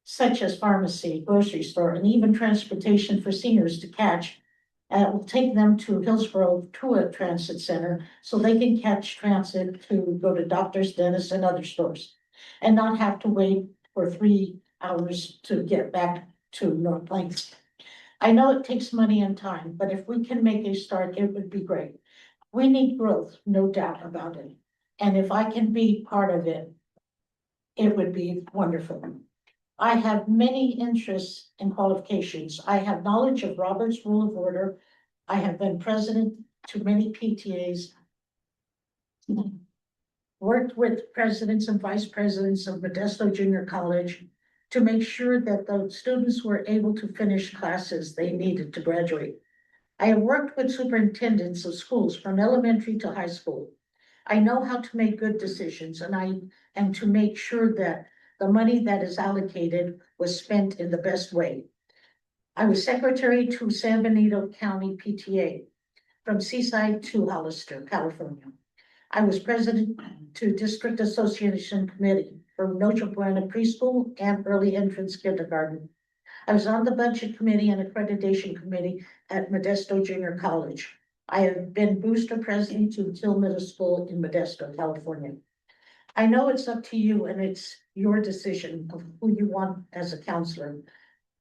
such as pharmacy, grocery store, and even transportation for seniors to catch. And it will take them to Hillsborough to a transit center so they can catch transit to go to doctors, dentists, and other stores, and not have to wait for 3 hours to get back to North Plains. I know it takes money and time, but if we can make a start, it would be great. We need growth, no doubt about it. And if I can be part of it, it would be wonderful. I have many interests and qualifications. I have knowledge of Robert's Rule of Order. I have been president to many PTAs. Worked with presidents and vice presidents of Modesto Junior College to make sure that the students were able to finish classes they needed to graduate. I have worked with superintendents of schools from elementary to high school. I know how to make good decisions and to make sure that the money that is allocated was spent in the best way. I was secretary to San Benito County PTA from Seaside to Hollister, California. I was president to District Association Committee for Noche Buena Preschool and Early Entrance Kindergarten. I was on the Budget Committee and Accreditation Committee at Modesto Junior College. I have been booster president to Till Middle School in Modesto, California. I know it's up to you and it's your decision of who you want as a counselor.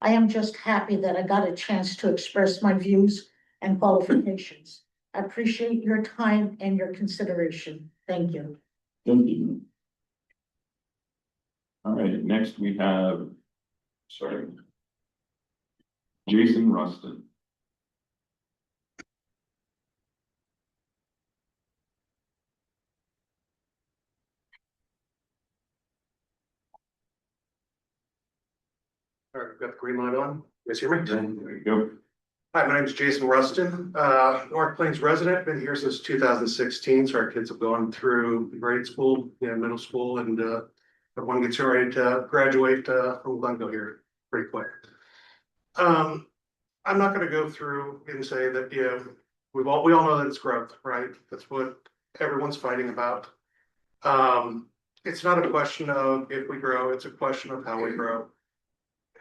I am just happy that I got a chance to express my views and qualifications. I appreciate your time and your consideration. Thank you. Thank you. All right, next we have, Jason Rustin. All right, we've got the green light on. You guys hear me? There you go. Hi, my name is Jason Rustin, North Plains resident, been here since 2016, so our kids have gone through grade school, middle school, and everyone gets ready to graduate from Glencoe here pretty quick. I'm not gonna go through and say that, we all know that it's growth, right? That's what everyone's fighting about. It's not a question of if we grow, it's a question of how we grow.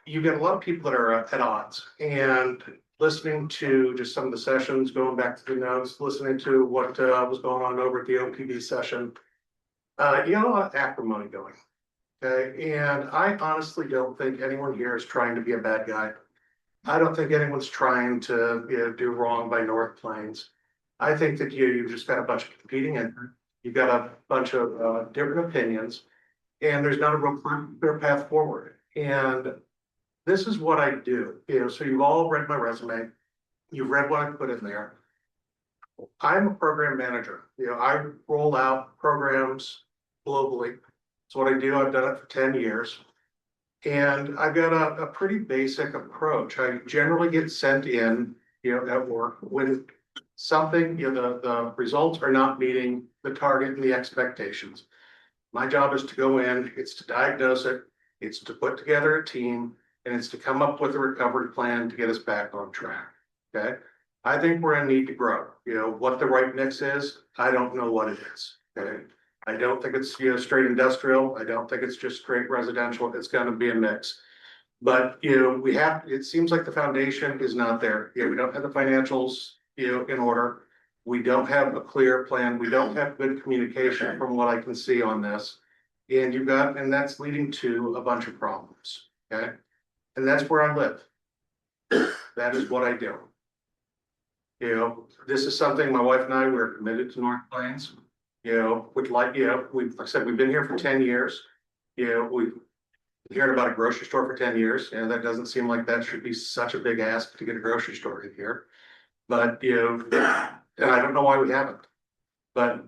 You get a lot of people that are at odds, and listening to just some of the sessions, going back to the notes, listening to what was going on over at the OPB session, you got a lot of acrimony going. Okay, and I honestly don't think anyone here is trying to be a bad guy. I don't think anyone's trying to do wrong by North Plains. I think that you've just got a bunch of competing interests. You've got a bunch of different opinions, and there's not a real clear path forward. And this is what I do, so you've all read my resume, you've read what I put in there. I'm a program manager, I roll out programs globally. It's what I do, I've done it for 10 years. And I've got a pretty basic approach. I generally get sent in, at work when something, the results are not meeting the target and the expectations. My job is to go in, it's to diagnose it, it's to put together a team, and it's to come up with a recovery plan to get us back on track, okay? I think we're gonna need to grow, you know, what the right mix is, I don't know what it is, okay? I don't think it's, you know, straight industrial, I don't think it's just straight residential, it's gonna be a mix. But, you know, it seems like the foundation is not there, you know, we don't have the financials, you know, in order. We don't have a clear plan, we don't have good communication from what I can see on this. And that's leading to a bunch of problems, okay? And that's where I live. That is what I do. You know, this is something my wife and I, we're committed to North Plains. You know, like I said, we've been here for 10 years. You know, we've heard about a grocery store for 10 years, and that doesn't seem like that should be such a big ask to get a grocery store in here. But, you know, and I don't know why we haven't. But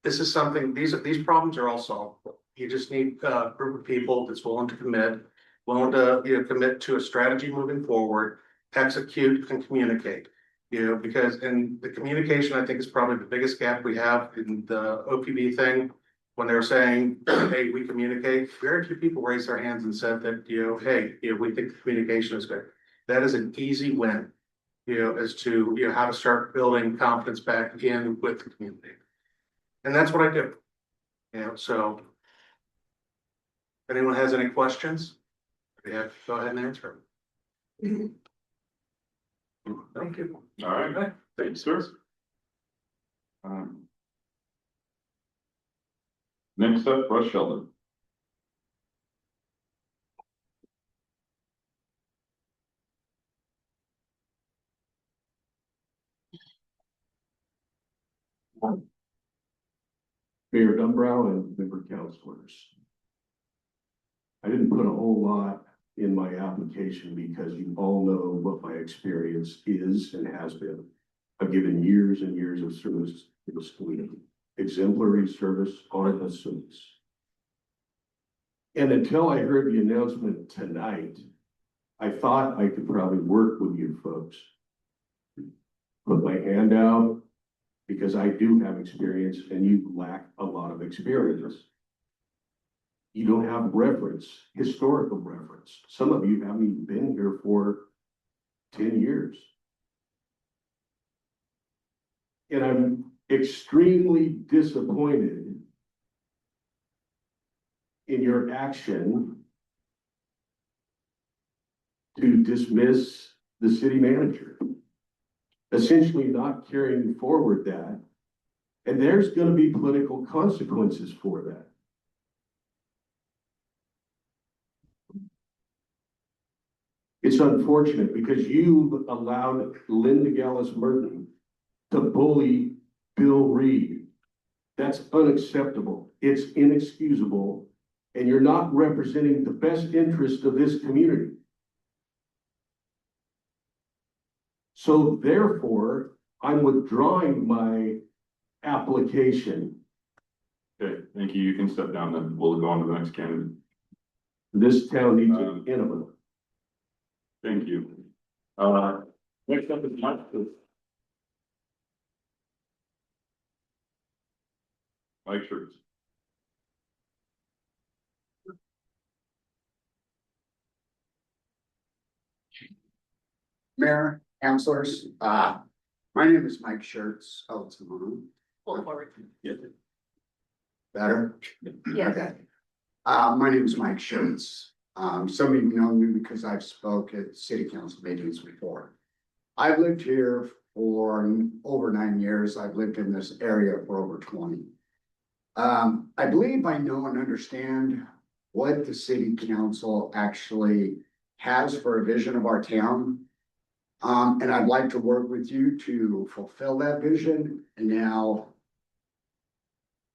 this is something, these problems are all solvable. You just need a group of people that's willing to commit, willing to, you know, commit to a strategy moving forward, execute and communicate. You know, because in the communication, I think is probably the biggest gap we have in the OPB thing. When they were saying, hey, we communicate, very few people raised their hands and said that, you know, hey, you know, we think the communication is good. That is an easy win, you know, as to, you know, how to start building confidence back in with the community. And that's what I do. You know, so if anyone has any questions, yeah, go ahead and answer them. Thank you. All right, thank you, sir. Next up, Russ Sheldon. Mayor Dumbrau and member councilors. I didn't put a whole lot in my application because you all know what my experience is and has been. I've given years and years of service to this community, exemplary service on the service. And until I heard the announcement tonight, I thought I could probably work with you folks. Put my hand out because I do have experience and you lack a lot of experience. You don't have reference, historical reference. Some of you haven't even been here for 10 years. And I'm extremely disappointed in your action to dismiss the city manager, essentially not carrying forward that. And there's going to be political consequences for that. It's unfortunate because you allowed Linda Gallus Merton to bully Bill Reed. That's unacceptable. It's inexcusable. And you're not representing the best interest of this community. So therefore, I'm withdrawing my application. Okay, thank you. You can step down then. We'll go on to the next candidate. This town needs an enema. Thank you. Next up is Mike. Mike Schertz. Mayor, councilors, my name is Mike Schertz. Oh, it's on. Pull forward. Better? Yes. Okay. My name is Mike Schertz. Some of you know me because I've spoke at city council meetings before. I've lived here for over 9 years. I've lived in this area for over 20. I believe I know and understand what the city council actually has for a vision of our town. And I'd like to work with you to fulfill that vision. And now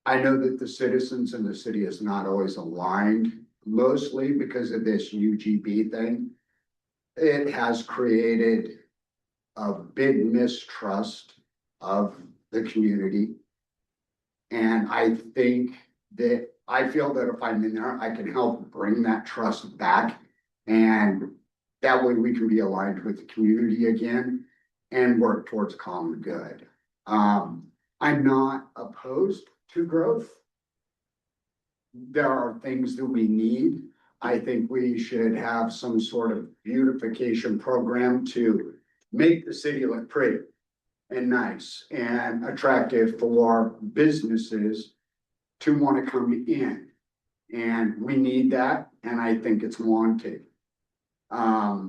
I know that the citizens in the city is not always aligned, mostly because of this UGB thing. It has created a big mistrust of the community. And I think that I feel that if I'm in there, I can help bring that trust back. And that way we can be aligned with the community again and work towards common good. I'm not opposed to growth. There are things that we need, I think we should have some sort of beautification program to make the city look pretty and nice and attractive for businesses to want to come in. And we need that, and I think it's wanted. I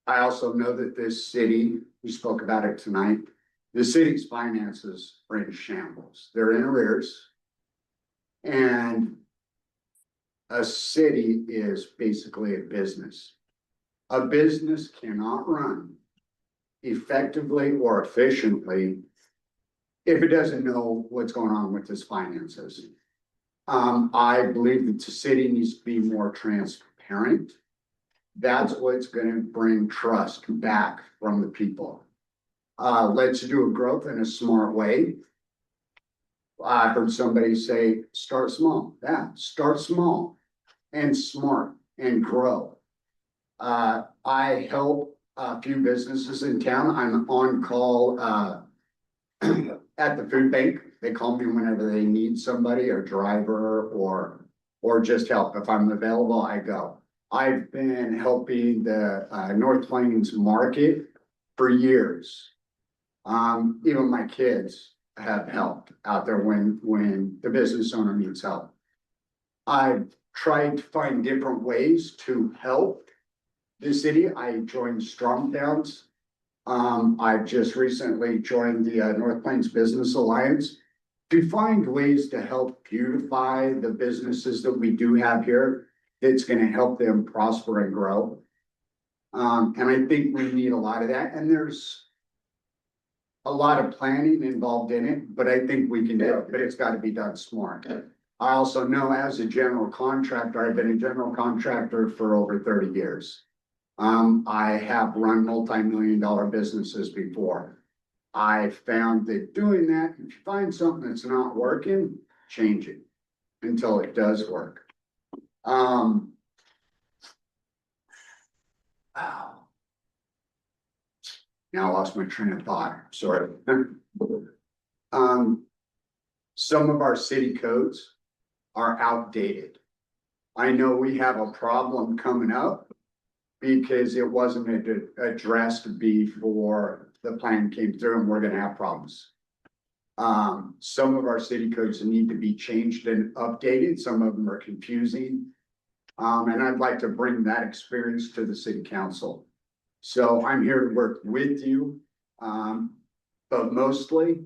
also know that this city, we spoke about it tonight, the city's finances are in shambles. They're in arrears. And a city is basically a business. A business cannot run effectively or efficiently if it doesn't know what's going on with its finances. I believe that the city needs to be more transparent. That's what's gonna bring trust back from the people. Let's do a growth in a smart way. I heard somebody say, start small. Yeah, start small and smart and grow. I help a few businesses in town. I'm on call at the food bank. They call me whenever they need somebody, a driver or just help. If I'm available, I go. I've been helping the North Plains market for years. Even my kids have helped out there when the business owner needs help. I've tried to find different ways to help the city. I joined Strong Towns. I've just recently joined the North Plains Business Alliance to find ways to help beautify the businesses that we do have here. It's going to help them prosper and grow. And I think we need a lot of that. And there's a lot of planning involved in it, but I think we can do it, but it's got to be done smart. I also know as a general contractor, I've been a general contractor for over 30 years. I have run multi-million-dollar businesses before. I found that doing that, if you find something that's not working, change it until it does work. Now I lost my train of thought, sorry. Some of our city codes are outdated. I know we have a problem coming up because it wasn't addressed before the plan came through, and we're gonna have problems. Some of our city codes need to be changed and updated. Some of them are confusing. And I'd like to bring that experience to the city council. So I'm here to work with you. But mostly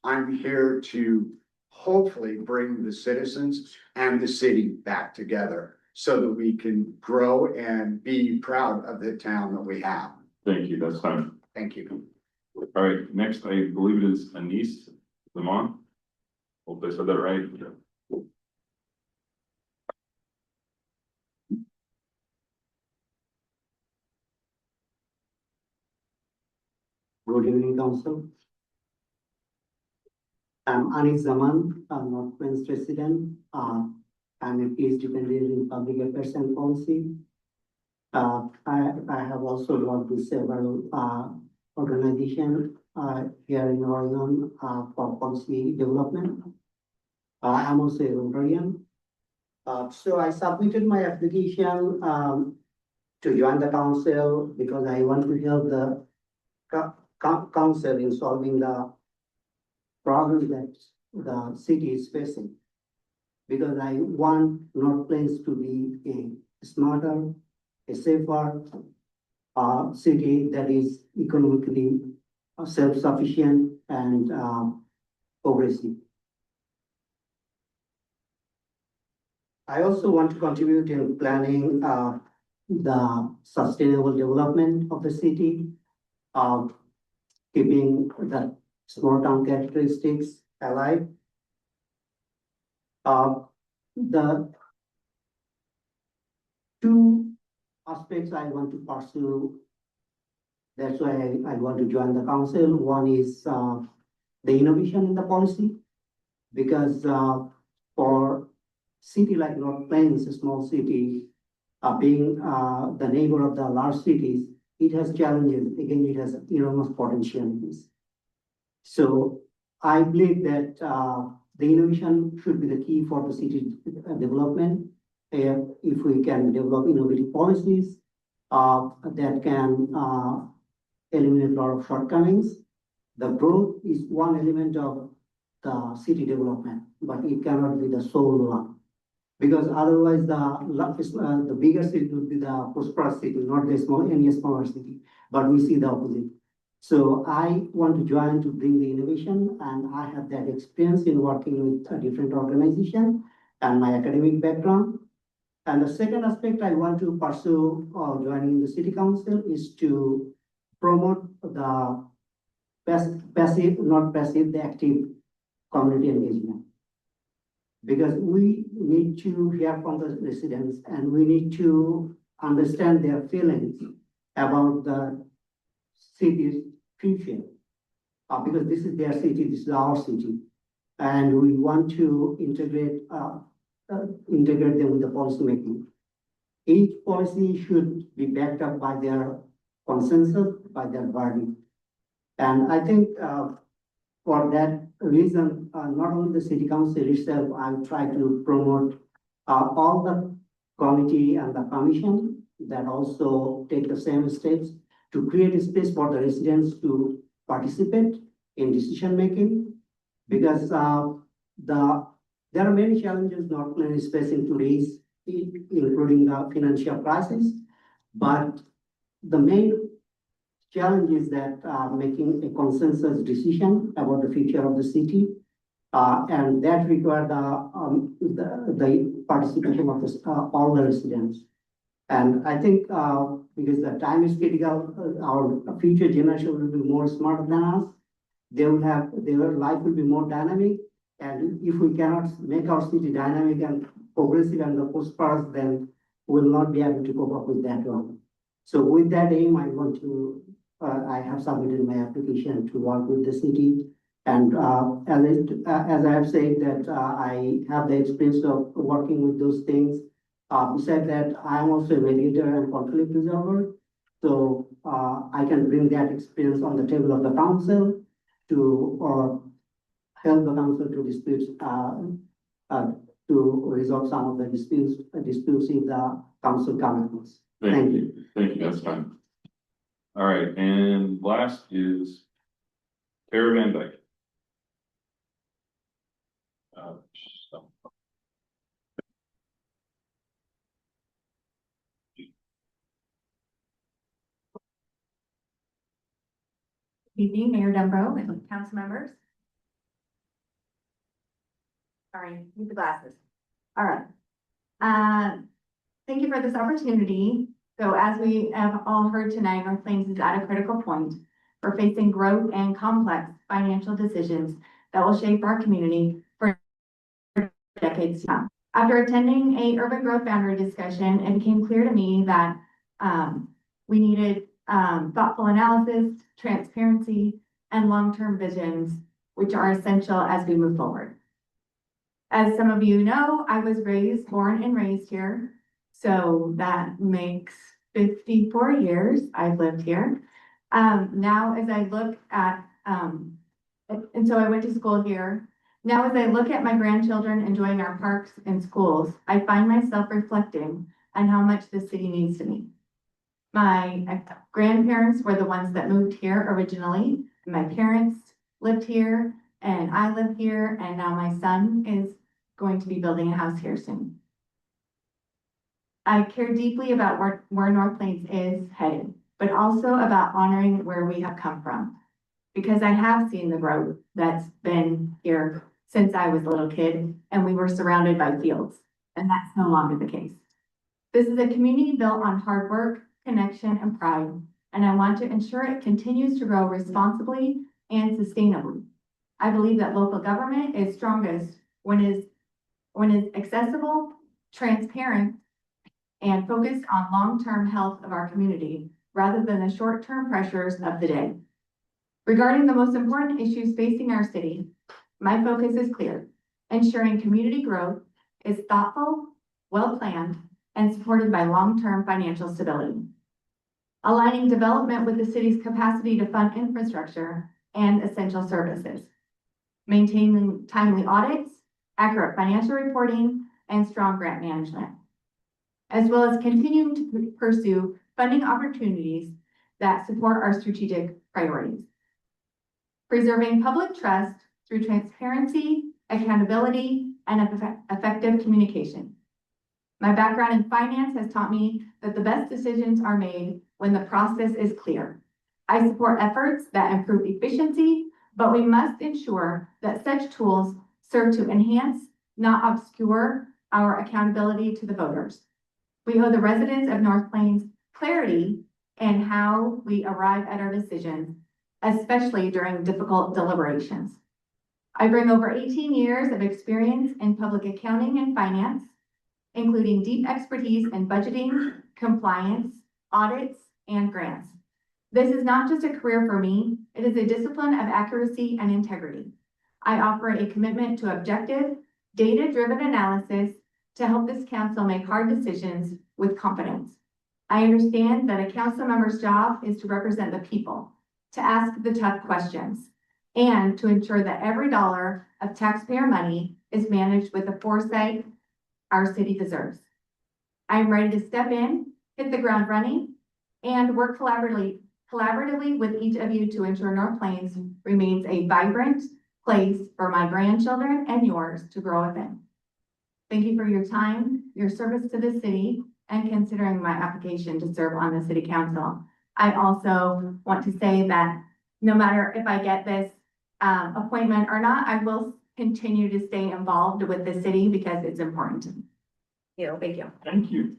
I'm here to hopefully bring the citizens and the city back together so that we can grow and be proud of the town that we have. Thank you, that's time. Thank you. All right, next, I believe it is Anise Lamont. Hope I said that right. Good evening, council. I'm Anis Zaman, North Plains resident. I'm a PhD candidate in public affairs and policy. I have also worked with several organizations here in Oregon for policy development. I'm also a Rotarian. So I submitted my application to join the council because I want to help the council in solving the problems that the city is facing. Because I want North Plains to be a smarter, a safer city that is economically self-sufficient and progressive. I also want to contribute in planning the sustainable development of the city, keeping the small town characteristics alive. The two aspects I want to pursue, that's why I want to join the council. One is the innovation in the policy, because for city like North Plains, a small city, being the neighbor of the large cities, it has challenges. Again, it has enormous potentialities. So I believe that the innovation should be the key for the city development. If we can develop innovative policies that can eliminate a lot of shortcomings. The growth is one element of the city development, but it cannot be the sole one. Because otherwise the bigger city would be the prosperous city, not any smaller city, but we see the opposite. So I want to join to bring the innovation, and I have that experience in working with a different organization and my academic background. And the second aspect I want to pursue joining the city council is to promote the the active community engagement. Because we need to hear from the residents and we need to understand their feelings about the city's future. Because this is their city, this is our city. And we want to integrate them with the policy making. Each policy should be backed up by their consensus, by their verdict. And I think for that reason, not only the city council itself, I try to promote all the committee and the commission that also take the same steps to create a space for the residents to participate in decision making. Because there are many challenges North Plains is facing today's, including the financial crisis, but the main challenge is that making a consensus decision about the future of the city, and that requires the participation of all the residents. And I think because the time is critical, our future generation will be more smart than us. Their life will be more dynamic. And if we cannot make our city dynamic and progressive and prosperous, then we'll not be able to cope up with that one. So with that aim, I have submitted my application to work with the city. And as I have said that I have the experience of working with those things. Besides that, I am also a mediator and conflict resolver. So I can bring that experience on the table of the council to help the council to resolve some of the disputes in the council commitments. Thank you. Thank you, that's fine. All right, and last is Tara Van Dyke. Good evening, Mayor Dumbro and council members. Sorry, need the glasses. All right. Thank you for this opportunity. So as we have all heard tonight, North Plains is at a critical point. We're facing growth and complex financial decisions that will shape our community for decades to come. After attending a urban growth boundary discussion, it became clear to me that we needed thoughtful analysis, transparency, and long-term visions, which are essential as we move forward. As some of you know, I was born and raised here. So that makes 54 years I've lived here. Now as I look at, and so I went to school here. Now as I look at my grandchildren enjoying our parks and schools, I find myself reflecting on how much the city means to me. My grandparents were the ones that moved here originally. My parents lived here and I live here, and now my son is going to be building a house here soon. I care deeply about where North Plains is headed, but also about honoring where we have come from. Because I have seen the growth that's been here since I was a little kid and we were surrounded by fields, and that's no longer the case. This is a community built on hard work, connection, and pride, and I want to ensure it continues to grow responsibly and sustainably. I believe that local government is strongest when it's accessible, transparent, and focused on long-term health of our community rather than the short-term pressures of the day. Regarding the most important issues facing our city, my focus is clear: ensuring community growth is thoughtful, well-planned, and supported by long-term financial stability. Aligning development with the city's capacity to fund infrastructure and essential services. maintaining timely audits, accurate financial reporting, and strong grant management, as well as continuing to pursue funding opportunities that support our strategic priorities. Preserving public trust through transparency, accountability, and effective communication. My background in finance has taught me that the best decisions are made when the process is clear. I support efforts that improve efficiency, but we must ensure that such tools serve to enhance, not obscure, our accountability to the voters. We owe the residents of North Plains clarity in how we arrive at our decisions, especially during difficult deliberations. I bring over 18 years of experience in public accounting and finance, including deep expertise in budgeting, compliance, audits, and grants. This is not just a career for me, it is a discipline of accuracy and integrity. I offer a commitment to objective, data-driven analysis to help this council make hard decisions with confidence. I understand that a council member's job is to represent the people, to ask the tough questions, and to ensure that every dollar of taxpayer money is managed with the foresight our city deserves. I am ready to step in, hit the ground running, and work collaboratively with each of you to ensure North Plains remains a vibrant place for my grandchildren and yours to grow within. Thank you for your time, your service to the city, and considering my application to serve on the city council. I also want to say that no matter if I get this appointment or not, I will continue to stay involved with the city because it's important to me. Thank you. Thank you.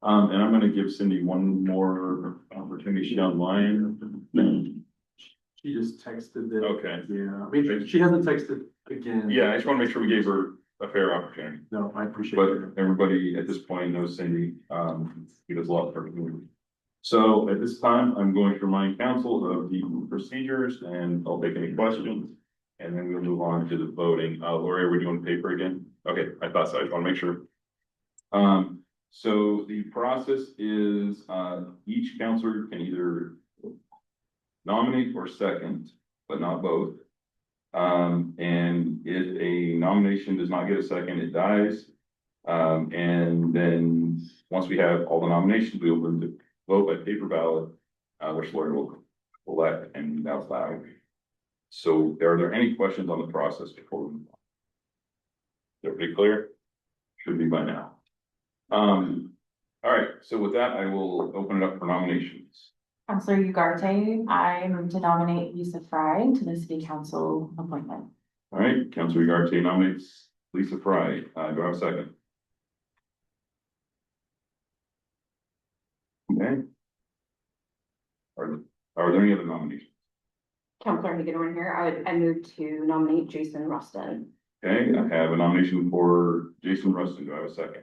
And I'm gonna give Cindy one more opportunity. She's online. She just texted it. Okay. Yeah, I mean, she hasn't texted again. Yeah, I just wanna make sure we gave her a fair opportunity. No, I appreciate But it. everybody at this point knows Cindy, he does a lot for her community. So at this time, I'm going to remind council of the procedures and I'll take any questions. And then we'll move on to the voting. Lori, are we doing paper again? Okay, I thought so. I just want to make sure. So the process is, each counselor can either nominate or second, but not both. And if a nomination does not get a second, it dies. And then once we have all the nominations, we will vote by paper ballot, which Lori will elect and that's loud. So are there any questions on the process before we move on? They're pretty clear? Should be by now. All right, so with that, I will open it up for nominations. Councilor Ugarte, I move to nominate Lisa Fry to the city council appointment. All right, Councilor Ugarte nominates Lisa Fry. Do I have a second? Okay. Are there any other nominations? Councilor Hagedorn here. I move to nominate Jason Rustin. Okay, I have a nomination for Jason Rustin. Do I have a second?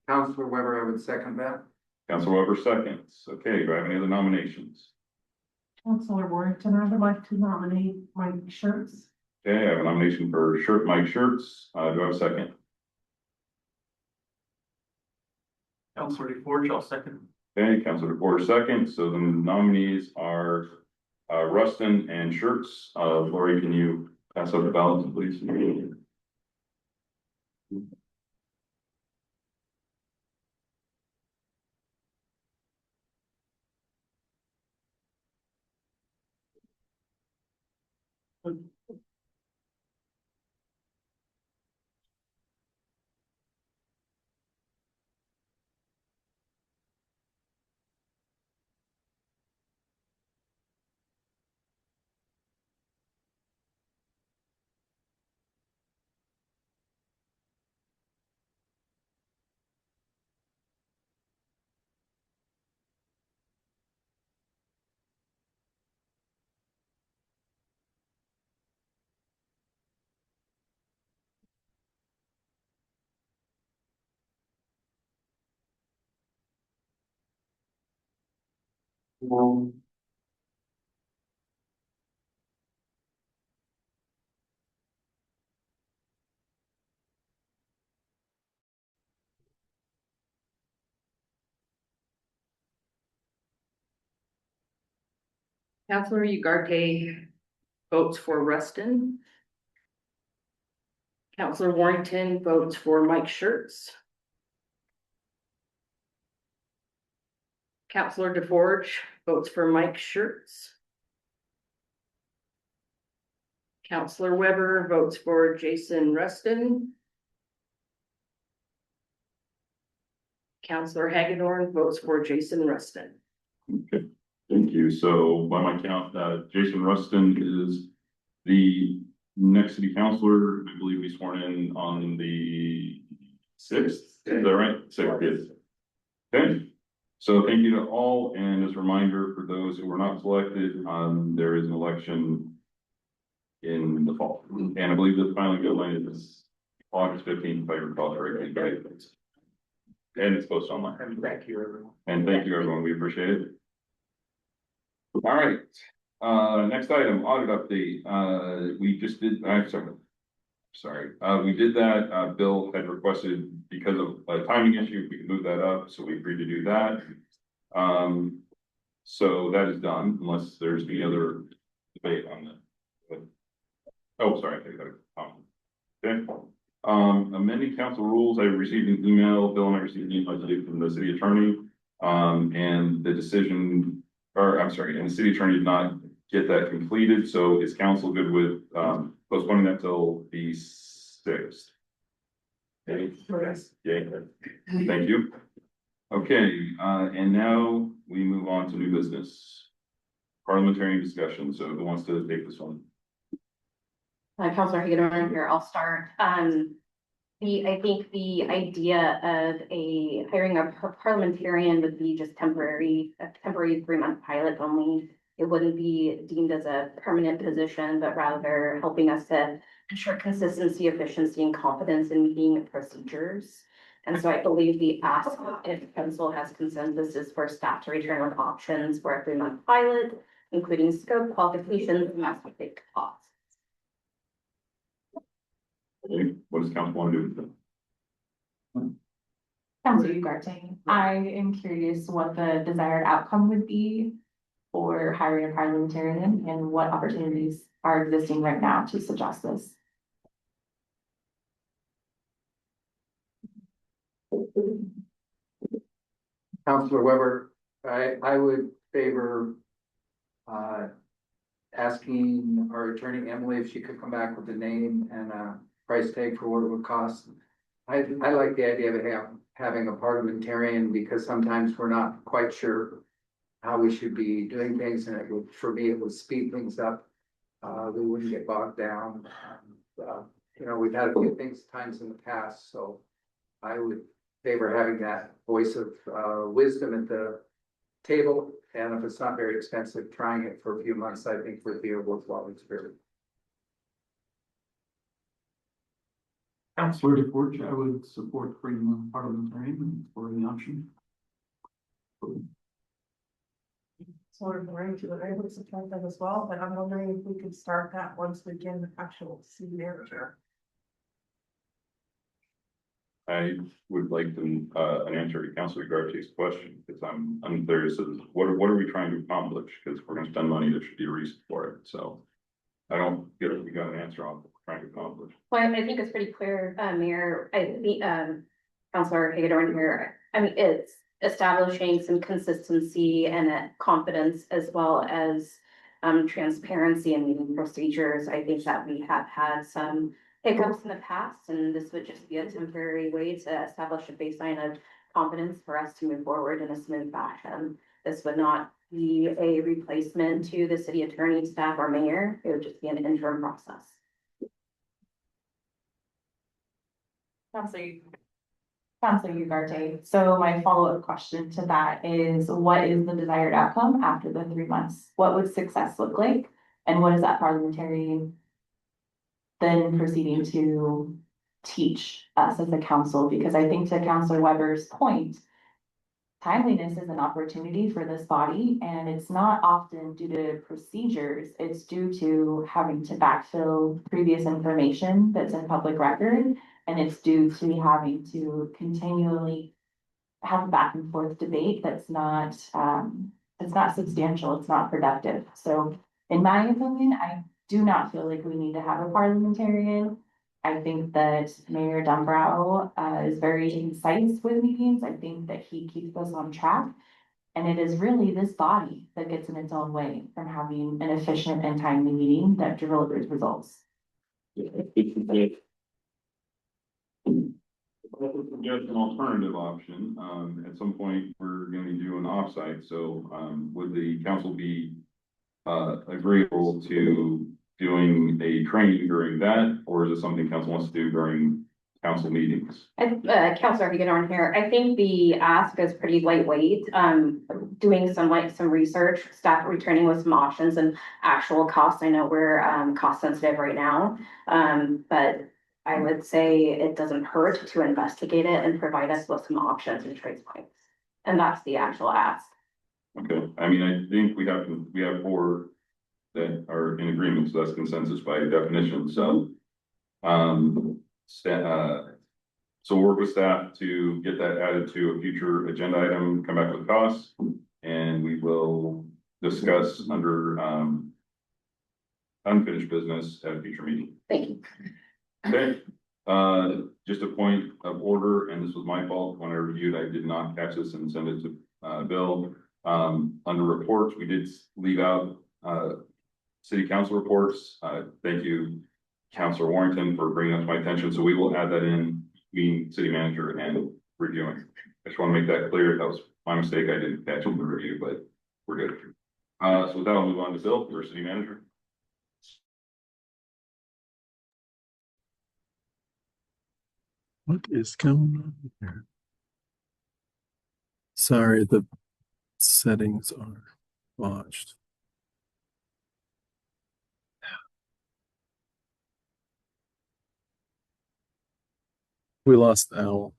Councilor Weber, I would second that. Councilor Weber seconds. Okay, do I have any other nominations? Councilor Warrington, I would like to nominate Mike Schurz. Okay, I have a nomination for Mike Schurz. Do I have a second? Councilor DeForge, I'll second. Okay, Councilor DeForge seconds. So the nominees are Rustin and Schurz. Lori, can you pass out the ballots, please? Councilor Ugarte votes for Rustin. Counselor Warrington votes for Mike Schurz. Counselor DeForge votes for Mike Schurz. Counselor Weber votes for Jason Rustin. Counselor Hagedorn votes for Jason Rustin. Okay, thank you. So by my count, Jason Rustin is the next city councillor. I believe he's sworn in on the 6th. Is that right? 6th, yes. Okay. So thank you to all. And as a reminder for those who were not selected, there is an election in the fall. And I believe the filing deadline is August 15th, if I recall correctly. Right? And it's posted online. And thank you, everyone. And thank you, everyone. We appreciate it. All right. Next item, audit update. We just did, sorry. We did that. Bill had requested, because of a timing issue, if we could move that up, so we agreed to do that. So that is done, unless there's any other debate on that. Oh, sorry, I think that. Okay. Amending council rules, I received an email, Bill and I received an email from the city attorney. And the decision, or I'm sorry, and the city attorney did not get that completed, so is council good with postponing that till the 6th? Yay. Thank you. Okay, and now we move on to new business. Parliamentary discussion, so who wants to take this one? Counselor Hagedorn here, I'll start. I think the idea of hiring a parliamentarian would be just a temporary 3-month pilot only. It wouldn't be deemed as a permanent position, but rather helping us to ensure consistency, efficiency, and confidence in meeting procedures. And so I believe the ask, if council has consensus, is for staff to return with options for a 3-month pilot, including scope, qualifications, and expected costs. Okay, what does council want to do with that? Councilor Ugarte, I am curious what the desired outcome would be for hiring a parliamentarian and what opportunities are existing right now to suggest this. Counselor Weber, I would favor asking our attorney Emily if she could come back with a name and a price tag for what it would cost. I like the idea of having a parliamentarian because sometimes we're not quite sure how we should be doing things, and it would, for me, it would speed things up. We wouldn't get bogged down. We've had a few times in the past, so I would favor having that voice of wisdom at the table. And if it's not very expensive, trying it for a few months, I think would be a worthwhile experience. Councilor DeForge, I would support bringing a parliamentarian for the option. Sort of going to, I would support that as well, but I'm wondering if we could start that once we get an actual city manager. I would like an answer to Councilor Garte's question, because I'm unclear as to what are we trying to accomplish? Because if we're gonna spend money, there should be a reason for it, so. I don't get if we got an answer on what we're trying to accomplish. Well, I think it's pretty clear, Mayor, Councilor Hagedorn here, I mean, it's establishing some consistency and confidence as well as transparency in meeting procedures. I think that we have had some hiccups in the past, and this would just be a temporary way to establish a baseline of confidence for us to move forward in a smooth fashion. This would not be a replacement to the city attorney, staff, or mayor. It would just be an interim process. Councilor Ugarte, so my follow-up question to that is, what is the desired outcome after the 3 months? What would success look like? And what is that parliamentarian then proceeding to teach us as a council? Because I think to Councilor Weber's point, timeliness is an opportunity for this body, and it's not often due to procedures. It's due to having to backfill previous information that's in public record, and it's due to having to continually have a back and forth debate that's not substantial, it's not productive. So in my opinion, do not feel like we need to have a parliamentarian. I think that Mayor Dumbrau is very concise with meetings. I think that he keeps us on track. And it is really this body that gets in its own way from having an efficient and timely meeting that delivers results. Suggest an alternative option. At some point, we're going to do an offsite. So, would the council be agreeable to doing a training during that, or is it something council wants to do during council meetings? Counselor Hagedorn here. I think the ask is pretty lightweight. Doing some research, staff returning with some options and actual costs. I know we're cost sensitive right now, but I would say it doesn't hurt to investigate it and provide us with some options and choice points. And that's the actual ask. Okay, I mean, I think we have 4 that are in agreement, so that's consensus by definition. So, so work with staff to get that added to a future agenda item, come back with costs, and we will discuss under unfinished business at a future meeting. Thank you. Okay, just a point of order, and this was my fault. When I reviewed, I did not catch this and send it to Bill. Under reports, we did leave out city council reports. Thank you, Councilor Warrington, for bringing that to my attention. So we will add that in between city manager and reviewing. I just want to make that clear. That was my mistake. I didn't catch it in the review, but we're good. So with that, I'll move on to Bill, your city manager. What is going on here? Sorry, the settings are botched. We lost Al.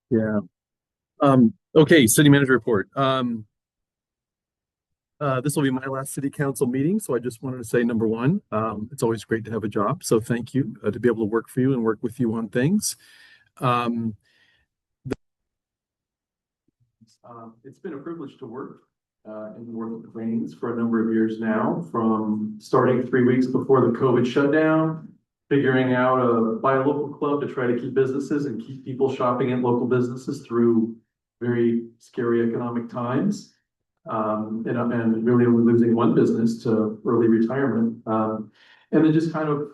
Yeah. Okay, city manager report. This will be my last city council meeting, so I just wanted to say, number one, it's always great to have a job. So thank you to be able to work for you and work with you on things. It's been a privilege to work in North Plains for a number of years now, from starting 3 weeks before the COVID shutdown, figuring out buy a local club to try to keep businesses and keep people shopping at local businesses through very scary economic times. And really only losing one business to early retirement. And then just kind of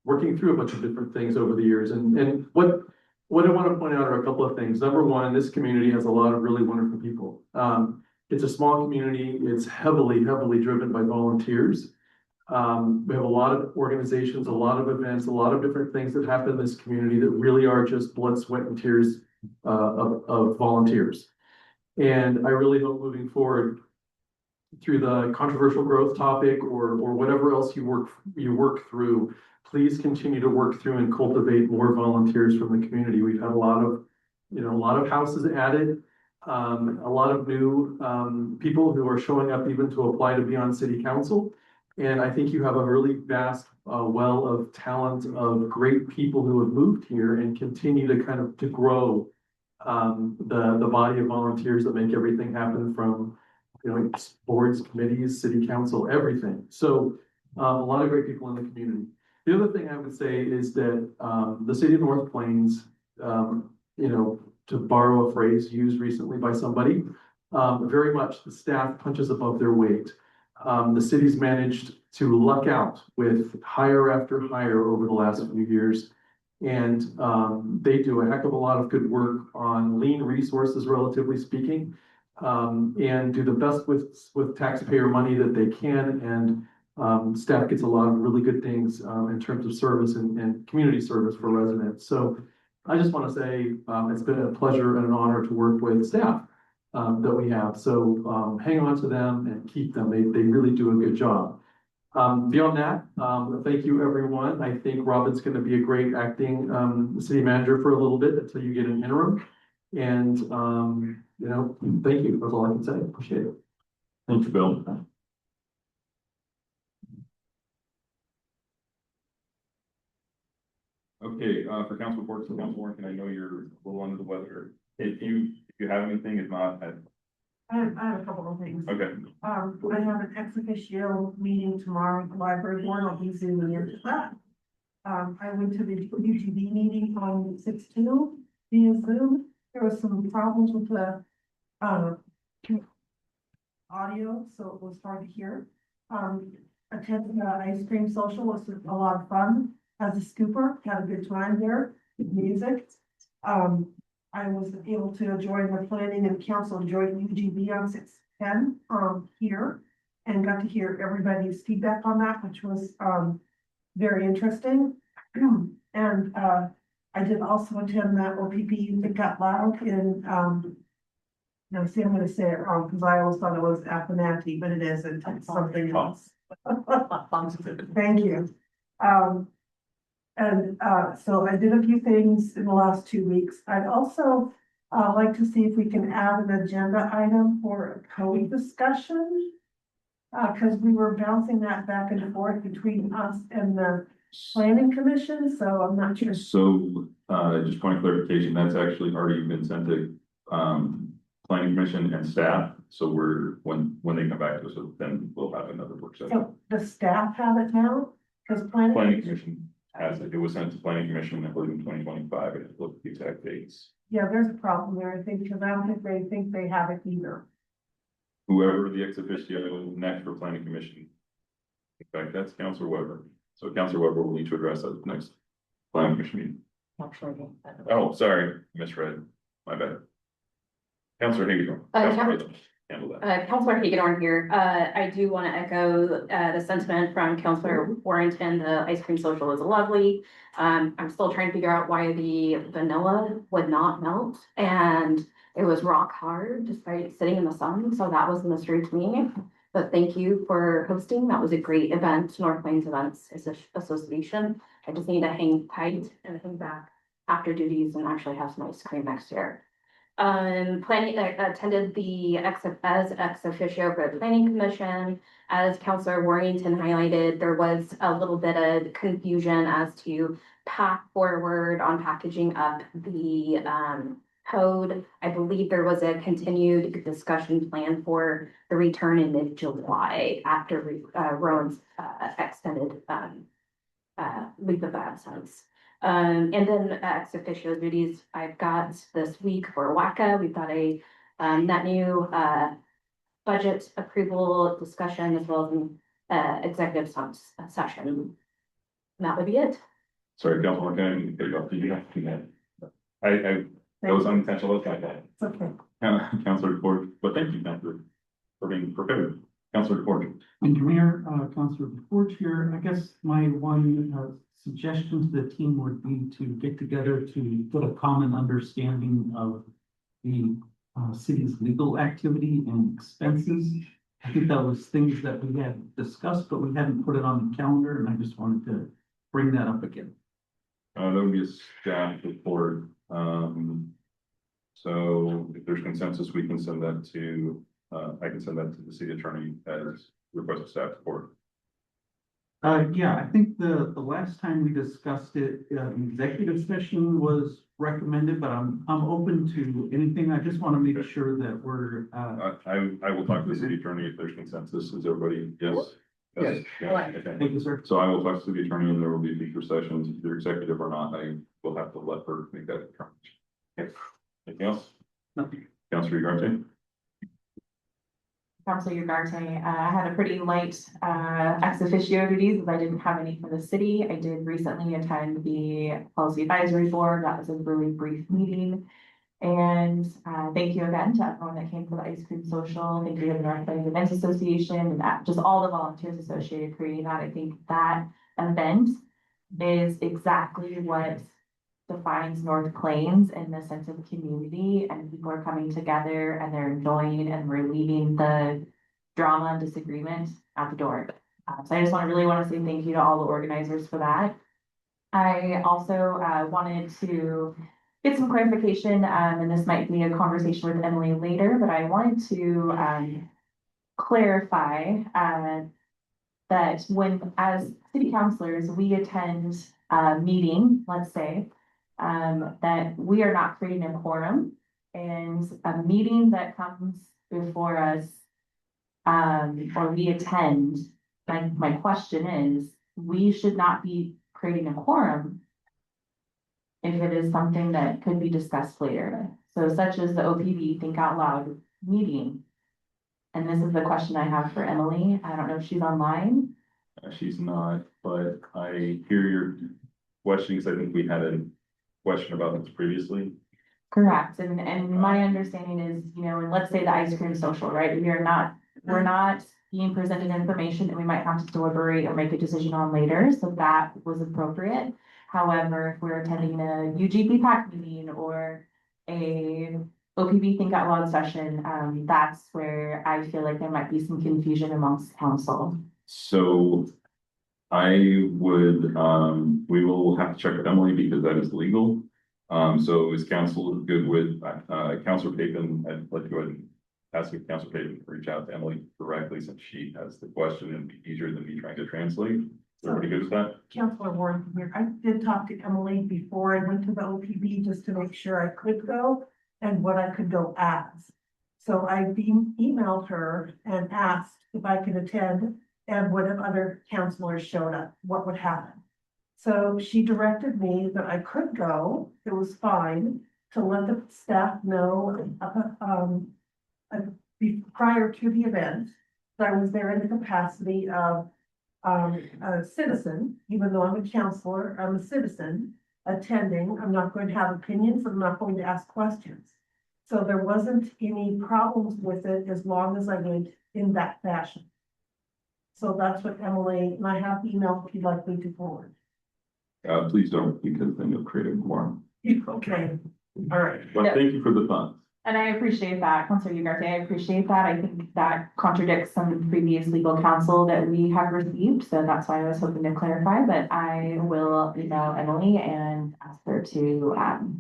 working through a bunch of different things over the years. And what I want to point out are a couple of things. Number one, this community has a lot of really wonderful people. It's a small community. It's heavily driven by volunteers. We have a lot of organizations, a lot of events, a lot of different things that happen in this community that really are just blood, sweat, and tears of volunteers. And I really hope moving forward through the controversial growth topic or whatever else you work through, please continue to work through and cultivate more volunteers from the community. We've had a lot of houses added, a lot of new people who are showing up even to apply to be on city council. And I think you have a really vast well of talent of great people who have moved here and continue to grow the body of volunteers that make everything happen, from boards, committees, city council, everything. So a lot of great people in the community. The other thing I would say is that the city of North Plains, to borrow a phrase used recently by somebody, very much the staff punches above their weight. The city's managed to luck out with hire after hire over the last few years. And they do a heck of a lot of good work on lean resources, relatively speaking, and do the best with taxpayer money that they can. And staff gets a lot of really good things in terms of service and community service for residents. So I just want to say it's been a pleasure and an honor to work with staff that we have. So hang on to them and keep them. They really do a good job. Beyond that, thank you, everyone. I think Robin's going to be a great acting city manager for a little bit until you get an interim. And, thank you. That's all I can say. Appreciate it. Thank you, Bill. Okay, for council reports and council work, and I know you're a little under the weather. If you have anything, if not, I have a couple of things. Okay. I have an ex officio meeting tomorrow at the library board. I'll be zooming into that. I went to the UGB meeting on 6/2 via Zoom. There was some problems with the, audio, so it was hard to hear. Attending the ice cream social was a lot of fun. As a scooper, had a good time there, with music. I was able to join the planning and council joint UGB on 6/10, here. And got to hear everybody's feedback on that, which was, very interesting. And, I did also attend that OPP that got loud in, no, see, I'm gonna say it wrong, because I always thought it was Appanati, but it isn't, it's something else. Thank you. So I did a few things in the last 2 weeks. I'd also like to see if we can add an agenda item for a code discussion. Because we were bouncing that back and forth between us and the planning commission, so I'm not sure. So, just point of clarification, that's actually already been sent to, planning commission and staff. So when they come back to us, then we'll have another work session. So the staff have it now, because Planning commission has it. It was sent to planning commission, I believe, in 2025. And look at the exact dates. Yeah, there's a problem there, I think, because I don't think they have it either. Whoever the ex officio next for planning commission. In fact, that's Councilor Weber. So Councilor Weber will need to address that next planning commission meeting. Oh, sorry, misread. My bad. Councilor Hagedorn. Handle that. Councilor Hagedorn here. I do want to echo the sentiment from Councilor Warrington. The ice cream social is lovely. I'm still trying to figure out why the vanilla would not melt, and it was rock hard despite sitting in the sun. So that was a mystery to me. But thank you for hosting. That was a great event. North Plains Events Association. I just need to hang tight and hang back after duties and actually have some ice cream next year. Planning attended the ex officio for the planning commission. As Councilor Warrington highlighted, there was a little bit of confusion as to path forward on packaging up the code. I believe there was a continued discussion plan for the return in mid-July after Rowan's extended leave of absence. And then ex officio duties I've got this week for WACA. We've got a net new budget approval discussion as well as an executive session. And that would be it. Sorry, Councilor, can I cut you off? That was unintentional. Let's got that. It's okay. Councilor Ford, but thank you, Councilor, for being prepared. Councilor Ford. Thank you, Mayor. Councilor Ford here. I guess my one suggestion to the team would be to get together to get a common understanding of the city's legal activity and expenses. I think that was things that we had discussed, but we hadn't put it on the calendar, and I just wanted to bring that up again. That would be a staff report. So if there's consensus, we can send that to, I can send that to the city attorney as requested staff report. Yeah, I think the last time we discussed it, executive session was recommended, but I'm open to anything. I just want to make sure that we're. I will talk to the city attorney if there's consensus. Is everybody, yes? Yes. Okay. Thank you, sir. So I will talk to the attorney and there will be future sessions, either executive or not. I will have to let her make that determination. Okay. Anything else? Nothing. Councilor Ugarte? Councilor Ugarte, I had a pretty light ex officio duties as I didn't have any for the city. I did recently attend the Policy Advisory Board. That was a really brief meeting. And thank you again to everyone that came for the ice cream social. Thank you to the North Plains Events Association and just all the volunteers associated creating that. I think that event is exactly what defines North Plains in the sense of community, and people are coming together and they're enjoying and we're leaving the drama and disagreement at the door. So I just really want to say thank you to all the organizers for that. I also wanted to get some clarification, and this might be a conversation with Emily later, but I wanted to clarify that when, as city councilors, we attend a meeting, let's say, that we are not creating a quorum, and a meeting that comes before us, or we attend, my question is, we should not be creating a quorum if it is something that could be discussed later. So such as the OPB Think Out Loud meeting. And this is the question I have for Emily. I don't know if she's online. She's not, but I hear your question, because I think we had a question about this previously. Correct, and my understanding is, and let's say the ice cream social, right? we're not being presented information that we might have to deliberate or make a decision on later, so that was appropriate. However, if we're attending a UGP PAC meeting or a OPB Think Out Loud session, that's where I feel like there might be some confusion amongst council. So I would, we will have to check with Emily because that is legal. So is council good with, Councilor Payton? I'd like to go ahead and ask if Councilor Payton to reach out to Emily directly, since she has the question and it'd be easier than me trying to translate. Is everybody good with that? Councilor Warren here. I did talk to Emily before I went to the OPB just to make sure I could go and what I could go as. So I emailed her and asked if I could attend, and what if other councilors showed up, what would happen? So she directed me that I could go. It was fine to let the staff know prior to the event that I was there in the capacity of a citizen. Even though I'm a counselor, I'm a citizen attending. I'm not going to have opinions. I'm not going to ask questions. So there wasn't any problems with it as long as I went in that fashion. So that's what Emily, and I have emailed if you'd like me to forward. Please don't, because then you'll create a quorum. Okay, all right. But thank you for the funds. And I appreciate that, Councilor Ugarte, I appreciate that. I think that contradicts some previous legal counsel that we have received, so that's why I was hoping to clarify, but I will email Emily and ask her to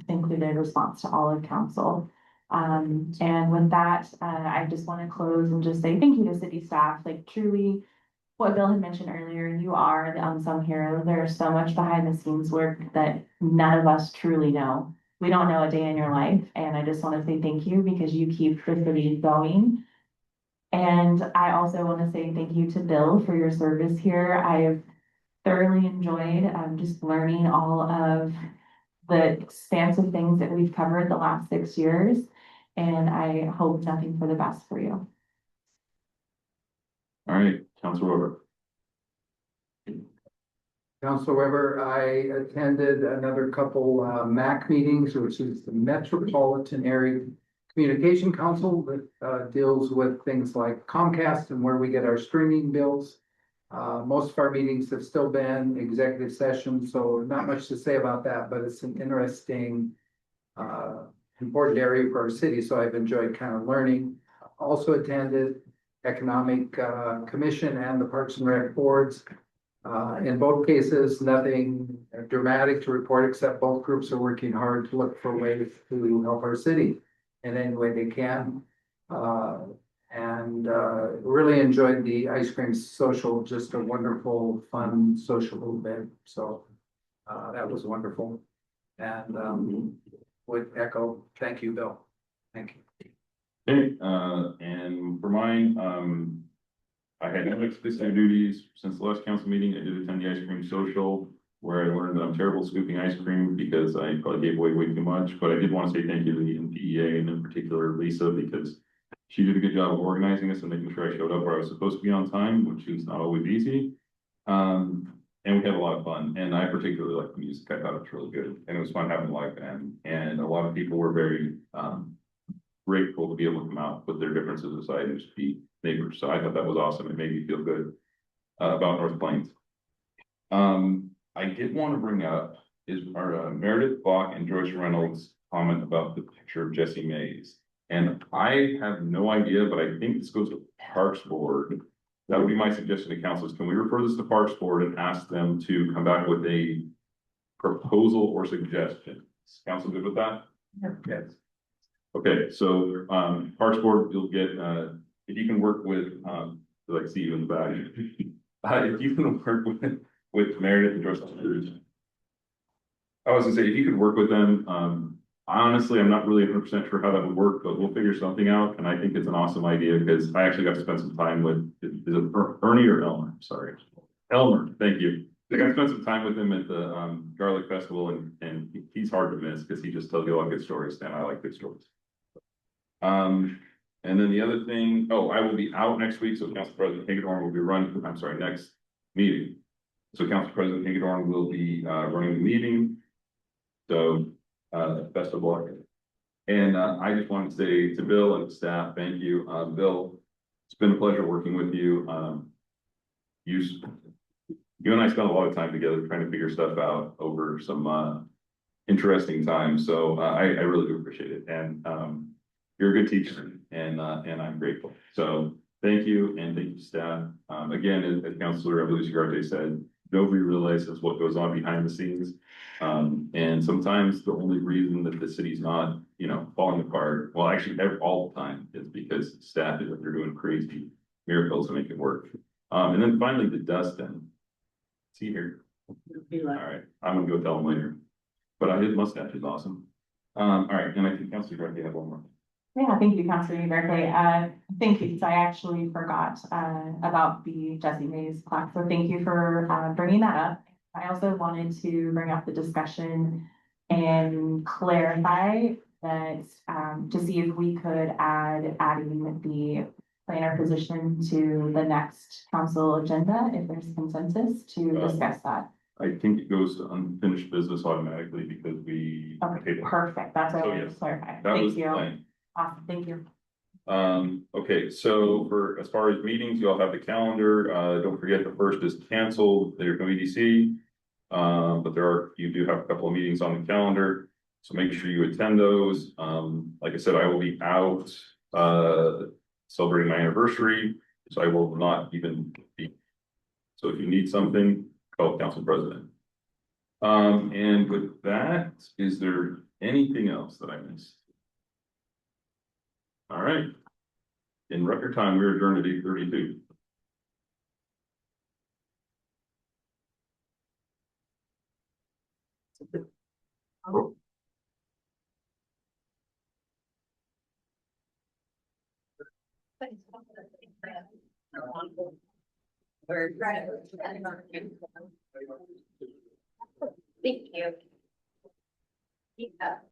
include a response to all of council. And with that, I just want to close and just say thank you to city staff, like truly, what Bill had mentioned earlier, you are the unsung hero. There's so much behind the scenes work that none of us truly know. We don't know a day in your life, and I just want to say thank you because you keep the city going. And I also want to say thank you to Bill for your service here. I have thoroughly enjoyed just learning all of the expansive things that we've covered the last 6 years, and I hope nothing for the best for you. All right, Councilor Weber. Councilor Weber, I attended another couple MAC meetings, which is the Metropolitan Area Communication Council that deals with things like Comcast and where we get our streaming bills. Most of our meetings have still been executive sessions, so not much to say about that, but it's an interesting, important area for our city, so I've enjoyed kind of learning. Also attended Economic Commission and the Parks and Rec boards. In both cases, nothing dramatic to report, except both groups are working hard to look for ways to help our city in any way they can. And really enjoyed the ice cream social, just a wonderful, fun social event. So that was wonderful. And would echo, thank you, Bill. Thank you. Okay, and for mine, I had no explicit duties since the last council meeting. I did attend the ice cream social, where I learned that I'm terrible scooping ice cream because I probably gave away way too much. But I did want to say thank you to the NPEA and in particular Lisa, because she did a good job of organizing this and making sure I showed up where I was supposed to be on time, which is not always easy. And we had a lot of fun, and I particularly liked the music. I thought it was really good, and it was fun having a live band. And a lot of people were very grateful to be able to come out, put their differences aside, and just be neighbors. So I thought that was awesome. It made me feel good about North Plains. I did want to bring up is our Meredith Bach and Joyce Reynolds comment about the picture of Jesse Mays. And I have no idea, but I think this goes to Parks Board. That would be my suggestion to council is, can we refer this to Parks Board and ask them to come back with a proposal or suggestion? Is council good with that? Yes. Okay, so Parks Board, you'll get if you can work with like see you in the back. If you can work with Meredith and Joyce, I was gonna say if you could work with them, honestly, I'm not really 100% sure how that would work, but we'll figure something out. And I think it's an awesome idea because I actually got to spend some time with, is it Ernie or Elmer? Sorry. Elmer, thank you. I got to spend some time with him at the Garlic Festival and he's hard to miss because he just tells you a lot of good stories and I like good stories. And then the other thing, I will be out next week, so Council President Hagedorn will be running, next meeting. So Council President Hagedorn will be running the meeting. So best of luck. And I just want to say to Bill and the staff, thank you. Bill, it's been a pleasure working with you. You and I spent a lot of time together trying to figure stuff out over some interesting times. So I really do appreciate it. And you're a good teacher and I'm grateful. So thank you and thank you staff. Again, as Councilor Evolution Ugarte said, nobody realizes what goes on behind the scenes. And sometimes the only reason that the city's not, falling apart, well, actually all the time is because staff is they're doing crazy miracles to make it work. And then finally the Dustin. Is he here? All right, I'm gonna go tell him later. But his mustache is awesome. All right, and I think Councilor Ugarte have one more. Yeah, thank you, Councilor Ugarte. Thank you, so I actually forgot about the Jessie Mays plaque, so thank you for bringing that up. I also wanted to bring up the discussion and clarify that to see if we could adding the planner position to the next council agenda, if there's consensus to discuss that. I think it goes to unfinished business automatically because we. Okay, perfect, that's what I wanted to clarify. Thank you. Awesome, thank you. Okay, so as far as meetings, you all have the calendar. Don't forget the first is canceled. There's no EDC. But you do have a couple of meetings on the calendar. So make sure you attend those. Like I said, I will be out celebrating my anniversary. So I will not even be. So if you need something, call Council President. And with that, is there anything else that I missed? All right. In record time, we're adjourned at 8:32. Thank you. Yeah.